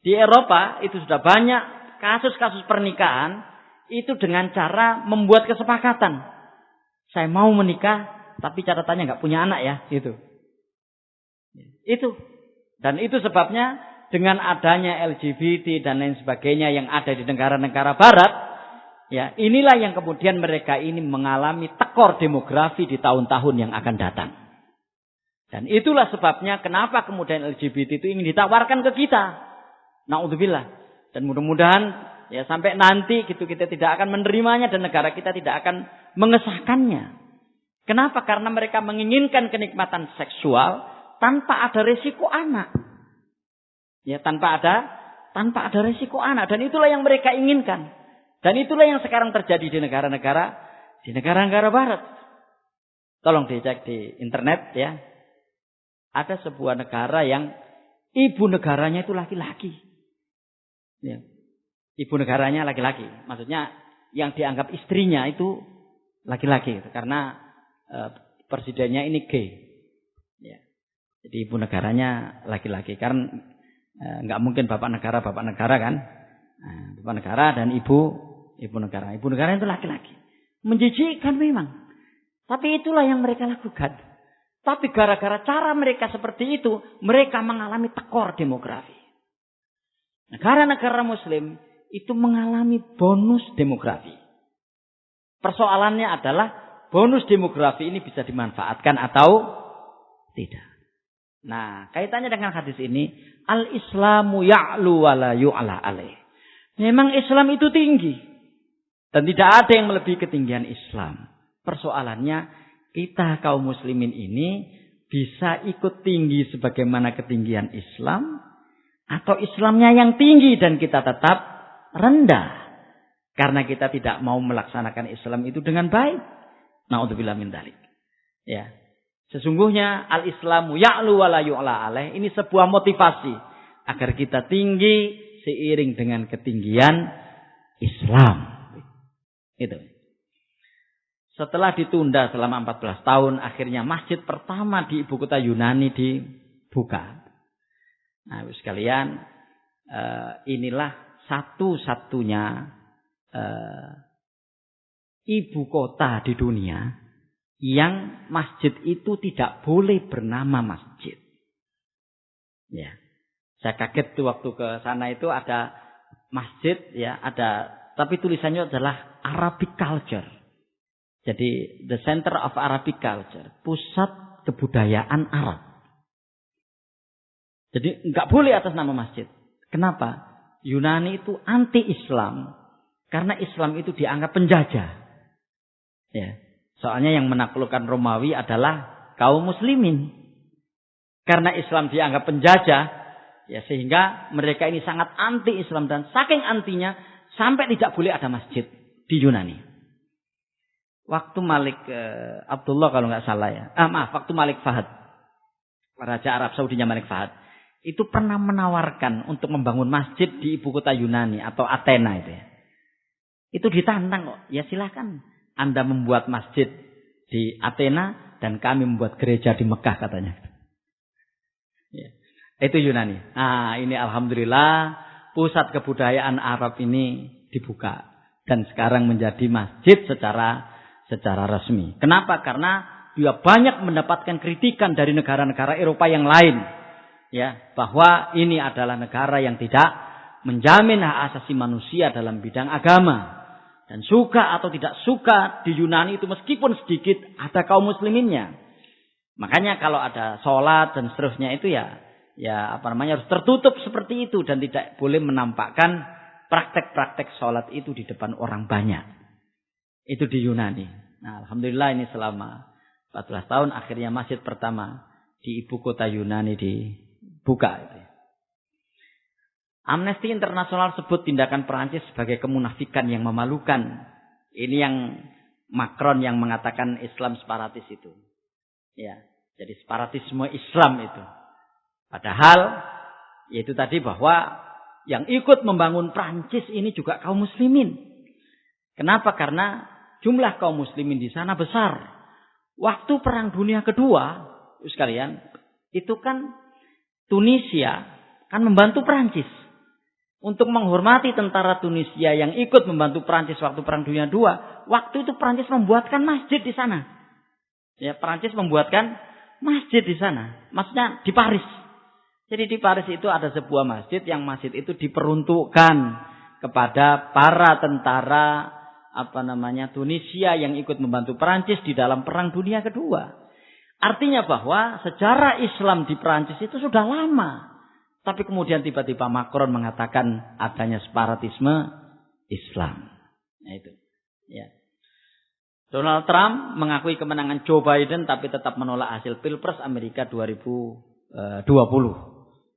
Di Eropa itu sudah banyak kasus-kasus pernikahan itu dengan cara membuat kesepakatan. Saya mau menikah, tapi catatannya nggak punya anak ya, gitu. Itu. Dan itu sebabnya dengan adanya LGBT dan lain sebagainya yang ada di negara-negara barat, ya, inilah yang kemudian mereka ini mengalami tekor demografi di tahun-tahun yang akan datang. Dan itulah sebabnya kenapa kemudian LGBT itu ingin ditawarkan ke kita. Na'udzubillah. Dan mudah-mudahan ya sampai nanti gitu kita tidak akan menerimanya dan negara kita tidak akan mengesahkannya. Kenapa? Karena mereka menginginkan kenikmatan seksual tanpa ada resiko anak. Ya, tanpa ada resiko anak. Dan itulah yang mereka inginkan. Dan itulah yang sekarang terjadi di negara-negara barat. Tolong dicek di internet ya. Ada sebuah negara yang ibu negaranya itu laki-laki. Ya. Ibu negaranya laki-laki. Maksudnya yang dianggap istrinya itu laki-laki. Karena presidennya ini gay. Ya. Jadi ibu negaranya laki-laki. Karena nggak mungkin bapak negara kan. Bapak negara dan ibu negara. Ibu negara itu laki-laki. Menjijikkan memang. Tapi itulah yang mereka lakukan. Tapi gara-gara cara mereka seperti itu, mereka mengalami tekor demografi. Negara-negara muslim itu mengalami bonus demografi. Persoalannya adalah bonus demografi ini bisa dimanfaatkan atau tidak. Nah, kaitannya dengan hadis ini, al-Islamu ya'lu wa la yu'la alaih. Memang Islam itu tinggi. Dan tidak ada yang melebihi ketinggian Islam. Persoalannya, kita kaum muslimin ini bisa ikut tinggi sebagaimana ketinggian Islam. Atau Islamnya yang tinggi dan kita tetap rendah. Karena kita tidak mau melaksanakan Islam itu dengan baik. Na'udzubillah min dzalik. Ya. Sesungguhnya al-Islamu ya'lu wa la yu'la alaih. Ini sebuah motivasi agar kita tinggi seiring dengan ketinggian Islam. Itu. Setelah ditunda selama 14 tahun, akhirnya masjid pertama di ibu kota Yunani dibuka. Nah, sekalian, inilah satu-satunya ibu kota di dunia yang masjid itu tidak boleh bernama masjid. Ya, saya kaget tuh waktu ke sana itu ada masjid, ya, tapi tulisannya adalah Arabic Culture. Jadi the Center of Arabic Culture, pusat kebudayaan Arab. Jadi nggak boleh atas nama masjid. Kenapa? Yunani itu anti-Islam. Karena Islam itu dianggap penjajah. Ya. Soalnya yang menaklukkan Romawi adalah kaum muslimin. Karena Islam dianggap penjajah, ya sehingga mereka ini sangat anti Islam dan saking antinya sampai tidak boleh ada masjid di Yunani. Waktu Malik Abdullah kalau nggak salah ya, waktu Malik Fahad, Raja Arab Saudinya Malik Fahad, itu pernah menawarkan untuk membangun masjid di ibu kota Yunani atau Athena itu ya. Itu ditantang kok, ya silakan Anda membuat masjid di Athena dan kami membuat gereja di Mekah katanya. Ya. Itu Yunani. Nah ini alhamdulillah pusat kebudayaan Arab ini dibuka dan sekarang menjadi masjid secara resmi. Kenapa? Karena dia banyak mendapatkan kritikan dari negara-negara Eropa yang lain, ya, bahwa ini adalah negara yang tidak menjamin hak asasi manusia dalam bidang agama. Dan suka atau tidak suka di Yunani itu meskipun sedikit ada kaum musliminnya. Makanya kalau ada sholat dan seterusnya itu ya harus tertutup seperti itu dan tidak boleh menampakkan praktek-praktek sholat itu di depan orang banyak. Itu di Yunani. Nah, alhamdulillah ini selama 14 tahun akhirnya masjid pertama di ibu kota Yunani dibuka. Amnesty International sebut tindakan Perancis sebagai kemunafikan yang memalukan. Ini yang Macron yang mengatakan Islam separatis itu. Ya, jadi separatisme Islam itu. Padahal yaitu tadi bahwa yang ikut membangun Prancis ini juga kaum muslimin. Kenapa? Karena jumlah kaum muslimin di sana besar. Waktu Perang Dunia Kedua, sekalian, itu kan Tunisia kan membantu Prancis. Untuk menghormati tentara Tunisia yang ikut membantu Prancis waktu Perang Dunia II, waktu itu Prancis membuatkan masjid di sana. Ya, Prancis membuatkan masjid di sana. Maksudnya di Paris. Jadi di Paris itu ada sebuah masjid yang masjid itu diperuntukkan kepada para tentara Tunisia yang ikut membantu Prancis di dalam Perang Dunia Kedua. Artinya bahwa sejarah Islam di Prancis itu sudah lama. Tapi kemudian tiba-tiba Macron mengatakan adanya separatisme Islam. Nah itu. Ya. Donald Trump mengakui kemenangan Joe Biden tapi tetap menolak hasil Pilpres Amerika 2020.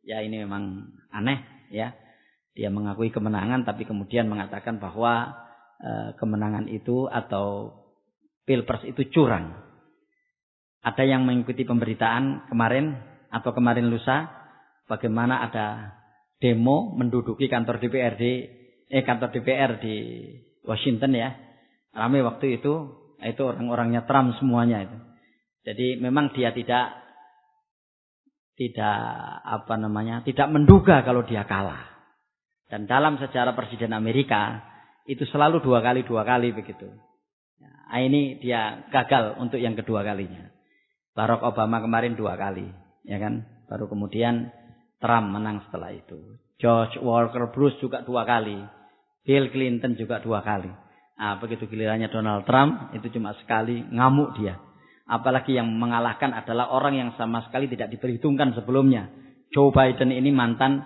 Ya ini memang aneh ya. Dia mengakui kemenangan tapi kemudian mengatakan bahwa kemenangan itu atau Pilpres itu curang. Ada yang mengikuti pemberitaan kemarin atau kemarin lusa bagaimana ada demo menduduki kantor DPR di Washington ya. Ramai waktu itu orang-orangnya Trump semuanya itu. Jadi memang dia tidak menduga kalau dia kalah. Dan dalam sejarah Presiden Amerika itu selalu dua kali begitu. Nah, ini dia gagal untuk yang kedua kalinya. Barack Obama kemarin 2 kali, ya kan? Baru kemudian Trump menang setelah itu. George Walker Bush juga 2 kali. Bill Clinton juga 2 kali. Nah, begitu gilirannya Donald Trump itu cuma sekali, ngamuk dia. Apalagi yang mengalahkan adalah orang yang sama sekali tidak diperhitungkan sebelumnya. Joe Biden ini mantan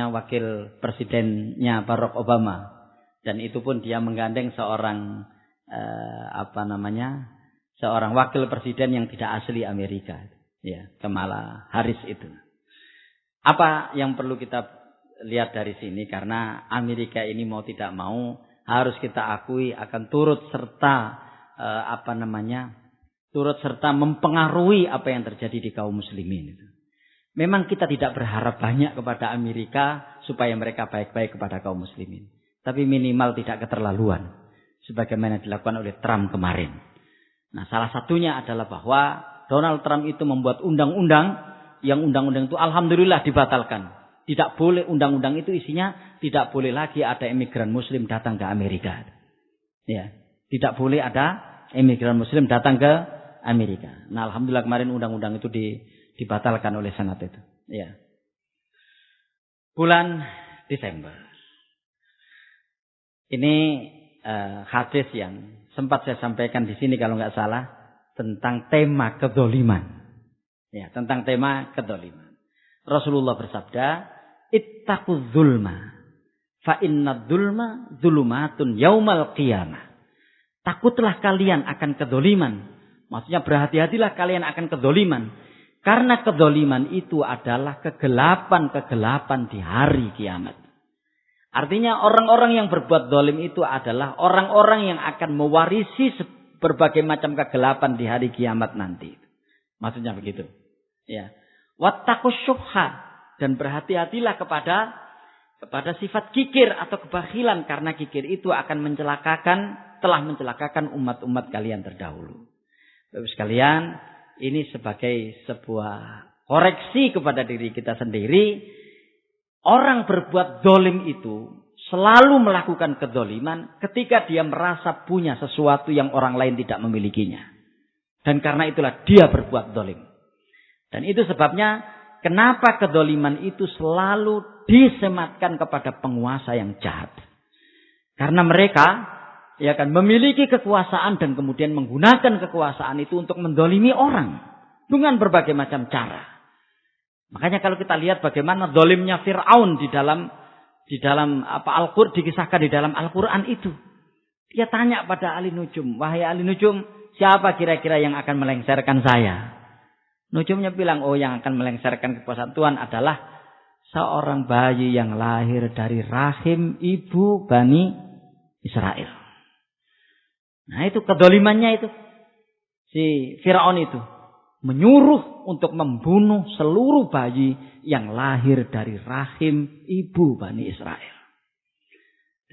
wakil presidennya Barack Obama. Dan itu pun dia menggandeng seorang seorang wakil presiden yang tidak asli Amerika. Ya, Kamala Harris itu. Apa yang perlu kita lihat dari sini? Karena Amerika ini mau tidak mau harus kita akui akan turut serta mempengaruhi apa yang terjadi di kaum muslimin itu. Memang kita tidak berharap banyak kepada Amerika supaya mereka baik-baik kepada kaum muslimin. Tapi minimal tidak keterlaluan. Sebagaimana dilakukan oleh Trump kemarin. Nah, salah satunya adalah bahwa Donald Trump itu membuat undang-undang. Yang undang-undang itu alhamdulillah dibatalkan. Tidak boleh, undang-undang itu isinya tidak boleh lagi ada imigran muslim datang ke Amerika. Ya, tidak boleh ada imigran muslim datang ke Amerika. Nah, alhamdulillah kemarin undang-undang itu dibatalkan oleh Senat itu. Ya. Bulan Desember. Ini hadis yang sempat saya sampaikan di sini kalau nggak salah tentang tema kedzaliman. Ya, tentang tema kedzaliman. Rasulullah bersabda, "Ittaquz zulma, Fa inna dzulma dzulumatun yaumal qiyamah. Takutlah kalian akan kedzaliman. Maksudnya berhati-hatilah kalian akan kedzaliman. Karena kedzaliman itu adalah kegelapan-kegelapan di hari kiamat. Artinya orang-orang yang berbuat zalim itu adalah orang-orang yang akan mewarisi berbagai macam kegelapan di hari kiamat nanti. Maksudnya begitu. Ya. Wattaqus syuhha, dan berhati-hatilah kepada sifat kikir atau kebakhilan, karena kikir itu akan telah mencelakakan umat-umat kalian terdahulu. Bapak sekalian, ini sebagai sebuah koreksi kepada diri kita sendiri. Orang berbuat zalim itu selalu melakukan kedzaliman ketika dia merasa punya sesuatu yang orang lain tidak memilikinya. Dan karena itulah dia berbuat zalim. Dan itu sebabnya kenapa kedzaliman itu selalu disematkan kepada penguasa yang jahat. Karena mereka akan memiliki kekuasaan dan kemudian menggunakan kekuasaan itu untuk mendolimi orang dengan berbagai macam cara. Makanya kalau kita lihat bagaimana zalimnya Fir'aun di dalam Al-Qur'an, dikisahkan di dalam Al-Qur'an itu. Dia tanya pada ahli nujum, wahai ahli nujum, siapa kira-kira yang akan melengsarkan saya? Nujumnya bilang, yang akan melengsarkan kekuasaan Tuhan adalah seorang bayi yang lahir dari rahim ibu Bani Israel. Nah itu kedolimannya itu. Si Fir'aun itu menyuruh untuk membunuh seluruh bayi yang lahir dari rahim ibu Bani Israel.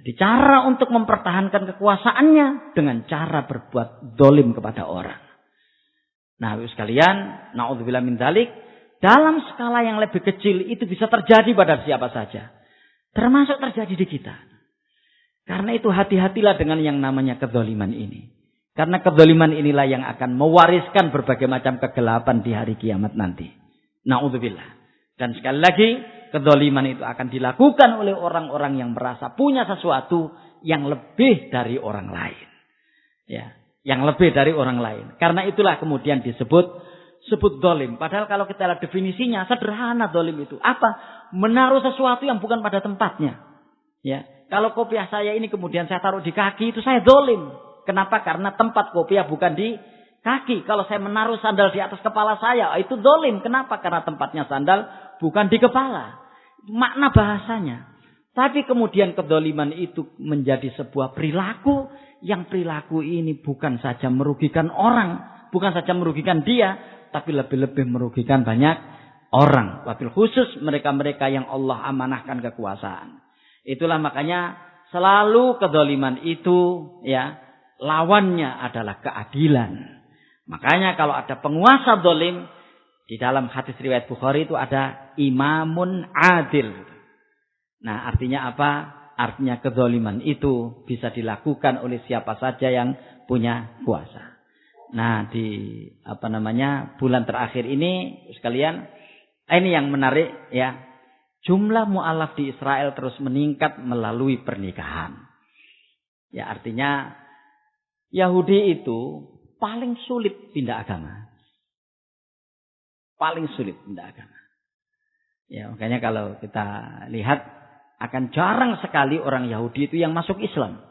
Jadi cara untuk mempertahankan kekuasaannya dengan cara berbuat zalim kepada orang. Nah, sekalian, naudzubillah min dzalik, dalam skala yang lebih kecil itu bisa terjadi pada siapa saja. Termasuk terjadi di kita. Karena itu hati-hatilah dengan yang namanya kedzaliman ini. Karena kedzaliman inilah yang akan mewariskan berbagai macam kegelapan di hari kiamat nanti. Naudzubillah. Dan sekali lagi, kedzaliman itu akan dilakukan oleh orang-orang yang merasa punya sesuatu yang lebih dari orang lain. Ya, yang lebih dari orang lain. Karena itulah kemudian disebut zalim. Padahal kalau kita lihat definisinya sederhana, zalim itu apa? Menaruh sesuatu yang bukan pada tempatnya. Ya, kalau kopiah saya ini kemudian saya taruh di kaki, itu saya zalim. Kenapa? Karena tempat kopiah bukan di kaki. Kalau saya menaruh sandal di atas kepala saya, itu zalim. Kenapa? Karena tempatnya sandal bukan di kepala. Makna bahasanya. Tapi kemudian kedzaliman itu menjadi sebuah perilaku. Yang perilaku ini bukan saja merugikan orang. Bukan saja merugikan dia. Tapi lebih-lebih merugikan banyak orang. Wabil khusus mereka-mereka yang Allah amanahkan kekuasaan. Itulah makanya selalu kedzaliman itu lawannya adalah keadilan. Makanya kalau ada penguasa zalim, di dalam hadis riwayat Bukhari itu ada imamun adil. Nah, artinya apa? Artinya kedzaliman itu bisa dilakukan oleh siapa saja yang punya kuasa. Nah, di bulan terakhir ini sekalian, ini yang menarik ya. Jumlah mu'alaf di Israel terus meningkat melalui pernikahan. Ya, artinya Yahudi itu paling sulit pindah agama. Paling sulit pindah agama. Ya, makanya kalau kita lihat akan jarang sekali orang Yahudi itu yang masuk Islam.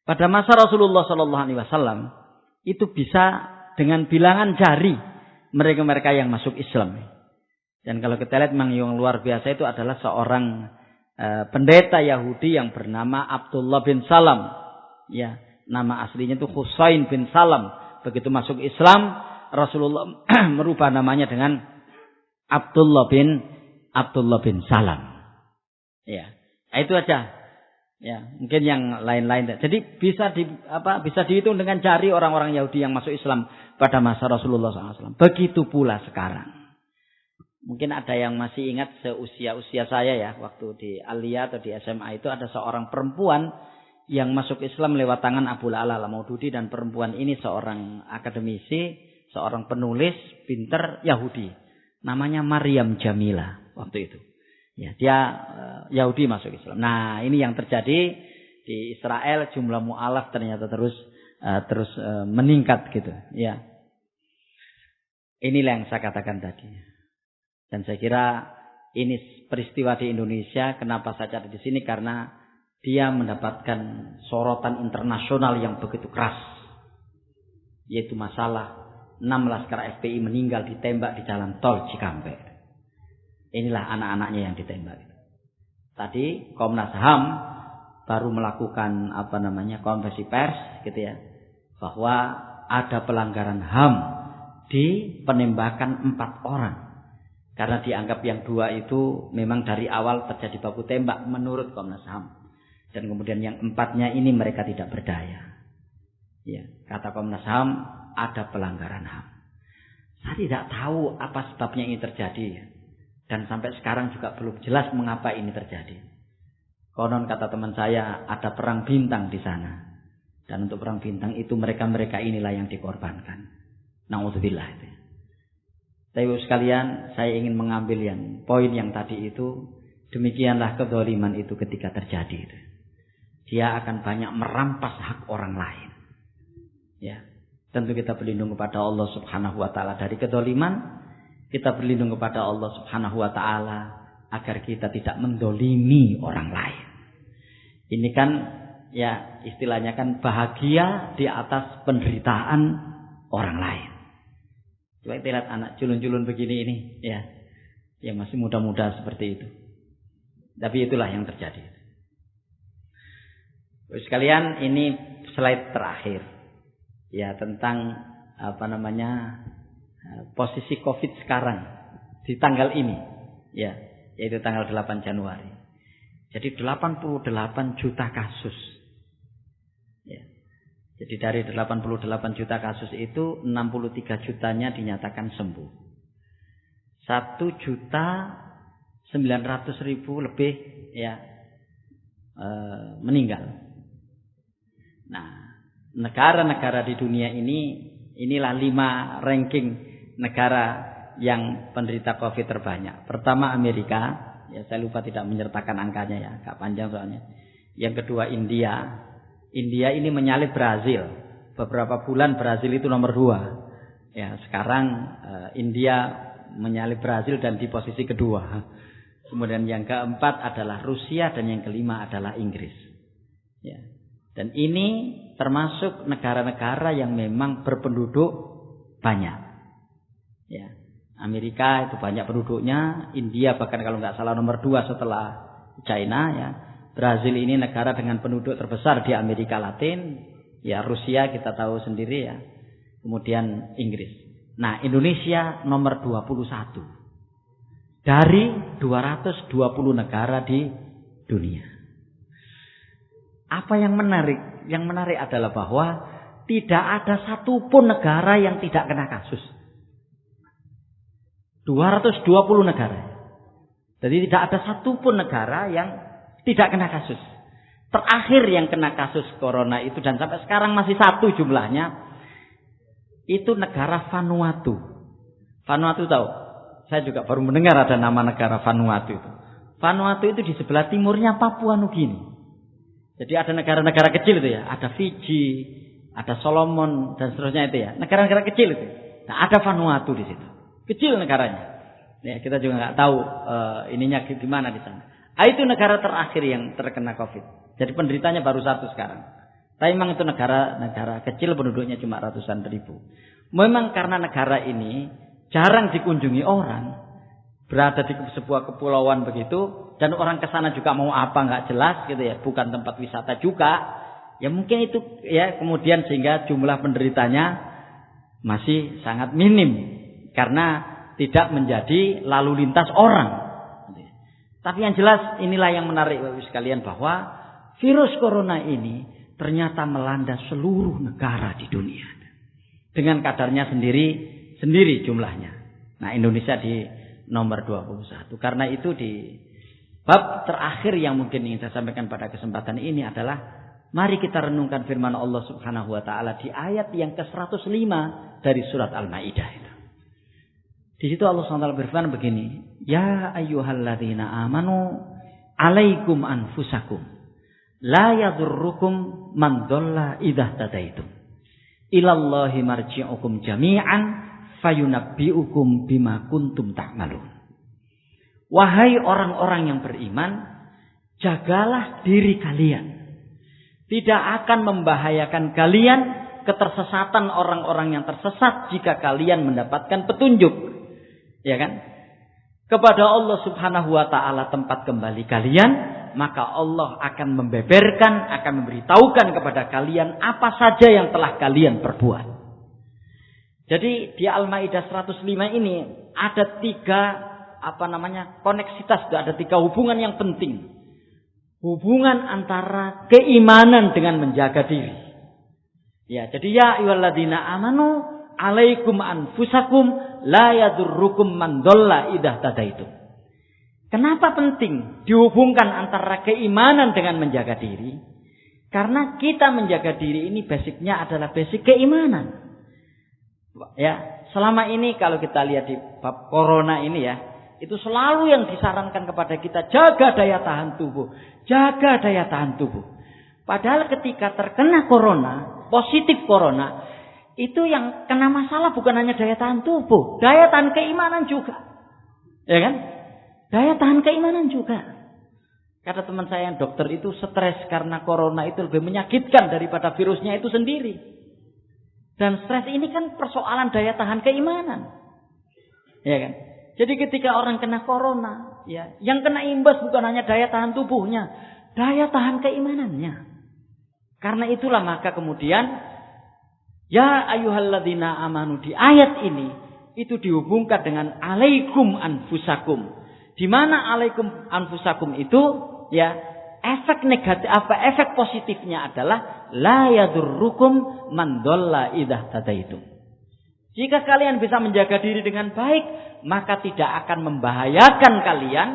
Pada masa Rasulullah SAW itu bisa dengan bilangan jari mereka-mereka yang masuk Islam. Dan kalau kita lihat memang yang luar biasa itu adalah seorang pendeta Yahudi yang bernama Abdullah bin Salam. Ya. Nama aslinya itu Husain bin Salam. Begitu masuk Islam, Rasulullah merubah namanya dengan Abdullah bin Salam. Ya, itu aja. Ya, mungkin yang lain-lain. Jadi bisa dihitung dengan jari orang-orang Yahudi yang masuk Islam pada masa Rasulullah SAW. Begitu pula sekarang. Mungkin ada yang masih ingat seusia saya ya, waktu di Aliyah atau di SMA itu ada seorang perempuan yang masuk Islam lewat tangan Abu La'la al-Maududi, dan perempuan ini seorang akademisi, seorang penulis pinter Yahudi. Namanya Maryam Jamila waktu itu. Ya, dia Yahudi masuk Islam. Nah, ini yang terjadi di Israel, jumlah mu'alaf ternyata terus meningkat gitu, ya. Inilah yang saya katakan tadi. Dan saya kira ini peristiwa di Indonesia. Kenapa saya catat di sini? Karena dia mendapatkan sorotan internasional yang begitu keras, yaitu masalah 6 laskar FPI meninggal ditembak di jalan tol Cikampek. Inilah anak-anaknya yang ditembak. Tadi Komnas HAM baru melakukan konferensi pers gitu ya, bahwa ada pelanggaran HAM di penembakan 4 orang. Karena dianggap yang 2 itu memang dari awal terjadi baku tembak menurut Komnas HAM. Dan kemudian yang 4-nya ini mereka tidak berdaya. Ya, kata Komnas HAM ada pelanggaran HAM. Saya tidak tahu apa sebabnya ini terjadi. Dan sampai sekarang juga belum jelas mengapa ini terjadi. Konon kata teman saya ada perang bintang di sana. Dan untuk perang bintang itu mereka-mereka inilah yang dikorbankan. Na'udzubillah itu. Tapi sekalian, saya ingin mengambil poin yang tadi itu. Demikianlah kedzaliman itu ketika terjadi itu. Dia akan banyak merampas hak orang lain. Ya, tentu kita berlindung kepada Allah Subhanahu wa taala dari kedzaliman. Kita berlindung kepada Allah Subhanahu wa taala agar kita tidak mendolimi orang lain. Ini kan ya istilahnya kan bahagia di atas penderitaan orang lain. Coba kita lihat anak culun-culun begini ini ya, yang masih muda-muda seperti itu. Tapi itulah yang terjadi. Sekalian, ini slide terakhir ya tentang posisi COVID sekarang di tanggal ini ya, yaitu tanggal 8 Januari. Jadi 88 juta kasus. Ya. Jadi dari 88 juta kasus itu 63 jutanya dinyatakan sembuh. 1.900.000 lebih ya meninggal. Nah, negara-negara di dunia inilah 5 ranking negara yang penderita COVID terbanyak. Pertama Amerika, ya saya lupa tidak menyertakan angkanya ya, agak panjang soalnya. Yang kedua India. India ini menyalip Brazil. Beberapa bulan Brazil itu nomor 2. Ya, sekarang India menyalip Brazil dan di posisi kedua. Kemudian yang keempat adalah Rusia dan yang kelima adalah Inggris. Ya. Dan ini termasuk negara-negara yang memang berpenduduk banyak. Ya. Amerika itu banyak penduduknya, India bahkan kalau nggak salah nomor 2 setelah China ya. Brazil ini negara dengan penduduk terbesar di Amerika Latin, ya Rusia kita tahu sendiri ya. Kemudian Inggris. Nah, Indonesia nomor 21 dari 220 negara di dunia. Apa yang menarik? Yang menarik adalah bahwa tidak ada satupun negara yang tidak kena kasus. 220 negara. Jadi tidak ada satupun negara yang tidak kena kasus. Terakhir yang kena kasus corona itu dan sampai sekarang masih 1 jumlahnya. Itu negara Vanuatu. Vanuatu tahu? Saya juga baru mendengar ada nama negara Vanuatu itu. Vanuatu itu di sebelah timurnya Papua Nugini. Jadi ada negara-negara kecil itu ya. Ada Fiji, ada Solomon dan seterusnya itu ya. Negara-negara kecil itu. Nah, ada Vanuatu di situ. Kecil negaranya. Ya, kita juga nggak tahu ininya gimana di sana. Itu negara terakhir yang terkena COVID. Jadi penderitanya baru 1 sekarang. Tapi memang itu negara kecil, penduduknya cuma ratusan ribu. Memang karena negara ini jarang dikunjungi orang, berada di sebuah kepulauan begitu, dan orang ke sana juga mau apa nggak jelas gitu ya, bukan tempat wisata juga. Ya mungkin itu ya kemudian sehingga jumlah penderitanya masih sangat minim karena tidak menjadi lalu lintas orang. Tapi yang jelas inilah yang menarik Bapak sekalian bahwa virus corona ini ternyata melanda seluruh negara di dunia. Dengan kadarnya sendiri jumlahnya. Nah, Indonesia di nomor 21. Karena itu di bab terakhir yang mungkin ingin saya sampaikan pada kesempatan ini adalah mari kita renungkan firman Allah Subhanahu wa taala di ayat yang ke-105 dari surat Al-Maidah itu. Di situ Allah SWT berfirman begini, ya ayyuhalladzina amanu alaikum anfusakum la yadurrukum man dhalla idza tadaitum ilallahi marji'ukum jami'an fayunabbi'ukum bima kuntum ta'malun Wahai orang-orang yang beriman, jagalah diri kalian. Tidak akan membahayakan kalian ketersesatan orang-orang yang tersesat jika kalian mendapatkan petunjuk. Ya kan? Kepada Allah Subhanahu wa taala tempat kembali kalian, maka Allah akan membeberkan, akan memberitahukan kepada kalian apa saja yang telah kalian perbuat. Jadi di Al-Maidah 105 ini ada 3 koneksitas, ada 3 hubungan yang penting. Hubungan antara keimanan dengan menjaga diri. Ya, jadi ya ayyuhalladzina amanu alaikum anfusakum la yadurrukum man dhalla idza tadaitum. Kenapa penting dihubungkan antara keimanan dengan menjaga diri? Karena kita menjaga diri ini basicnya adalah basic keimanan. Ya, selama ini kalau kita lihat di bab corona ini ya, itu selalu yang disarankan kepada kita, jaga daya tahan tubuh. Jaga daya tahan tubuh. Padahal ketika terkena corona, positif corona, itu yang kena masalah bukan hanya daya tahan tubuh, daya tahan keimanan juga. Ya kan? Daya tahan keimanan juga. Kata teman saya yang dokter itu, stres karena corona itu lebih menyakitkan daripada virusnya itu sendiri. Dan stres ini kan persoalan daya tahan keimanan. Ya kan? Jadi ketika orang kena corona, ya, yang kena imbas bukan hanya daya tahan tubuhnya, daya tahan keimanannya. Karena itulah maka kemudian ya ayyuhalladzina amanu di ayat ini itu dihubungkan dengan alaikum anfusakum. Di mana alaikum anfusakum itu ya efek negatif efek positifnya adalah la yadurrukum man dhalla idza tadaitum. Jika kalian bisa menjaga diri dengan baik, maka tidak akan membahayakan kalian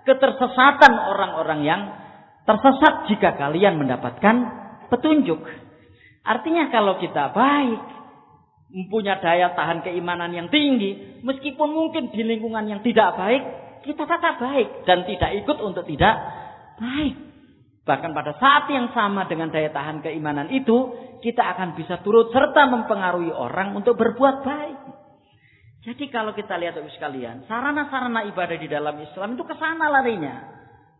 ketersesatan orang-orang yang tersesat jika kalian mendapatkan petunjuk. Artinya kalau kita baik, mempunyai daya tahan keimanan yang tinggi, meskipun mungkin di lingkungan yang tidak baik, kita tetap baik dan tidak ikut untuk tidak baik. Bahkan pada saat yang sama dengan daya tahan keimanan itu, kita akan bisa turut serta mempengaruhi orang untuk berbuat baik. Jadi kalau kita lihat Bapak sekalian, sarana-sarana ibadah di dalam Islam itu ke sana larinya.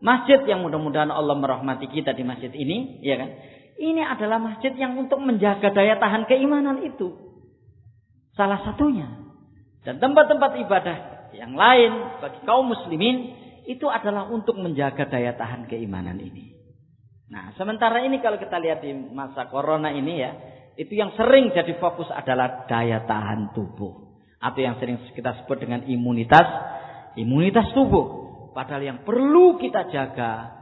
Masjid yang mudah-mudahan Allah merahmati kita di masjid ini, ya kan? Ini adalah masjid yang untuk menjaga daya tahan keimanan itu. Salah satunya. Dan tempat-tempat ibadah yang lain bagi kaum muslimin itu adalah untuk menjaga daya tahan keimanan ini. Nah, sementara ini kalau kita lihat di masa corona ini ya, itu yang sering jadi fokus adalah daya tahan tubuh. Atau yang sering kita sebut dengan imunitas tubuh. Padahal yang perlu kita jaga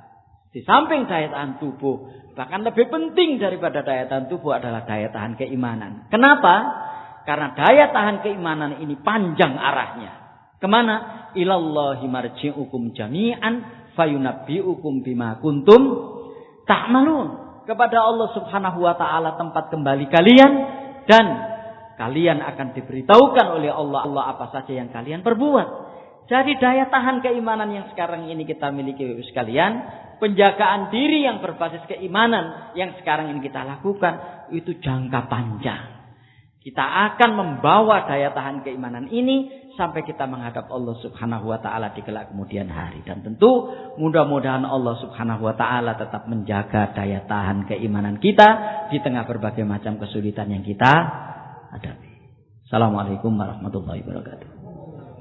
di samping daya tahan tubuh, bahkan lebih penting daripada daya tahan tubuh adalah daya tahan keimanan. Kenapa? Karena daya tahan keimanan ini panjang arahnya. Kemana? Ilallahi marji'ukum jami'an fayunabbi'ukum bima kuntum ta'malun. Kepada Allah Subhanahu wa taala tempat kembali kalian, dan kalian akan diberitahukan oleh Allah apa saja yang kalian perbuat. Jadi daya tahan keimanan yang sekarang ini kita miliki Bapak sekalian, penjagaan diri yang berbasis keimanan yang sekarang ini kita lakukan itu jangka panjang. Kita akan membawa daya tahan keimanan ini sampai kita menghadap Allah Subhanahu wa taala di kelak kemudian hari. Dan tentu mudah-mudahan Allah Subhanahu wa taala tetap menjaga daya tahan keimanan kita di tengah berbagai macam kesulitan yang kita hadapi. Assalamualaikum warahmatullahi wabarakatuh.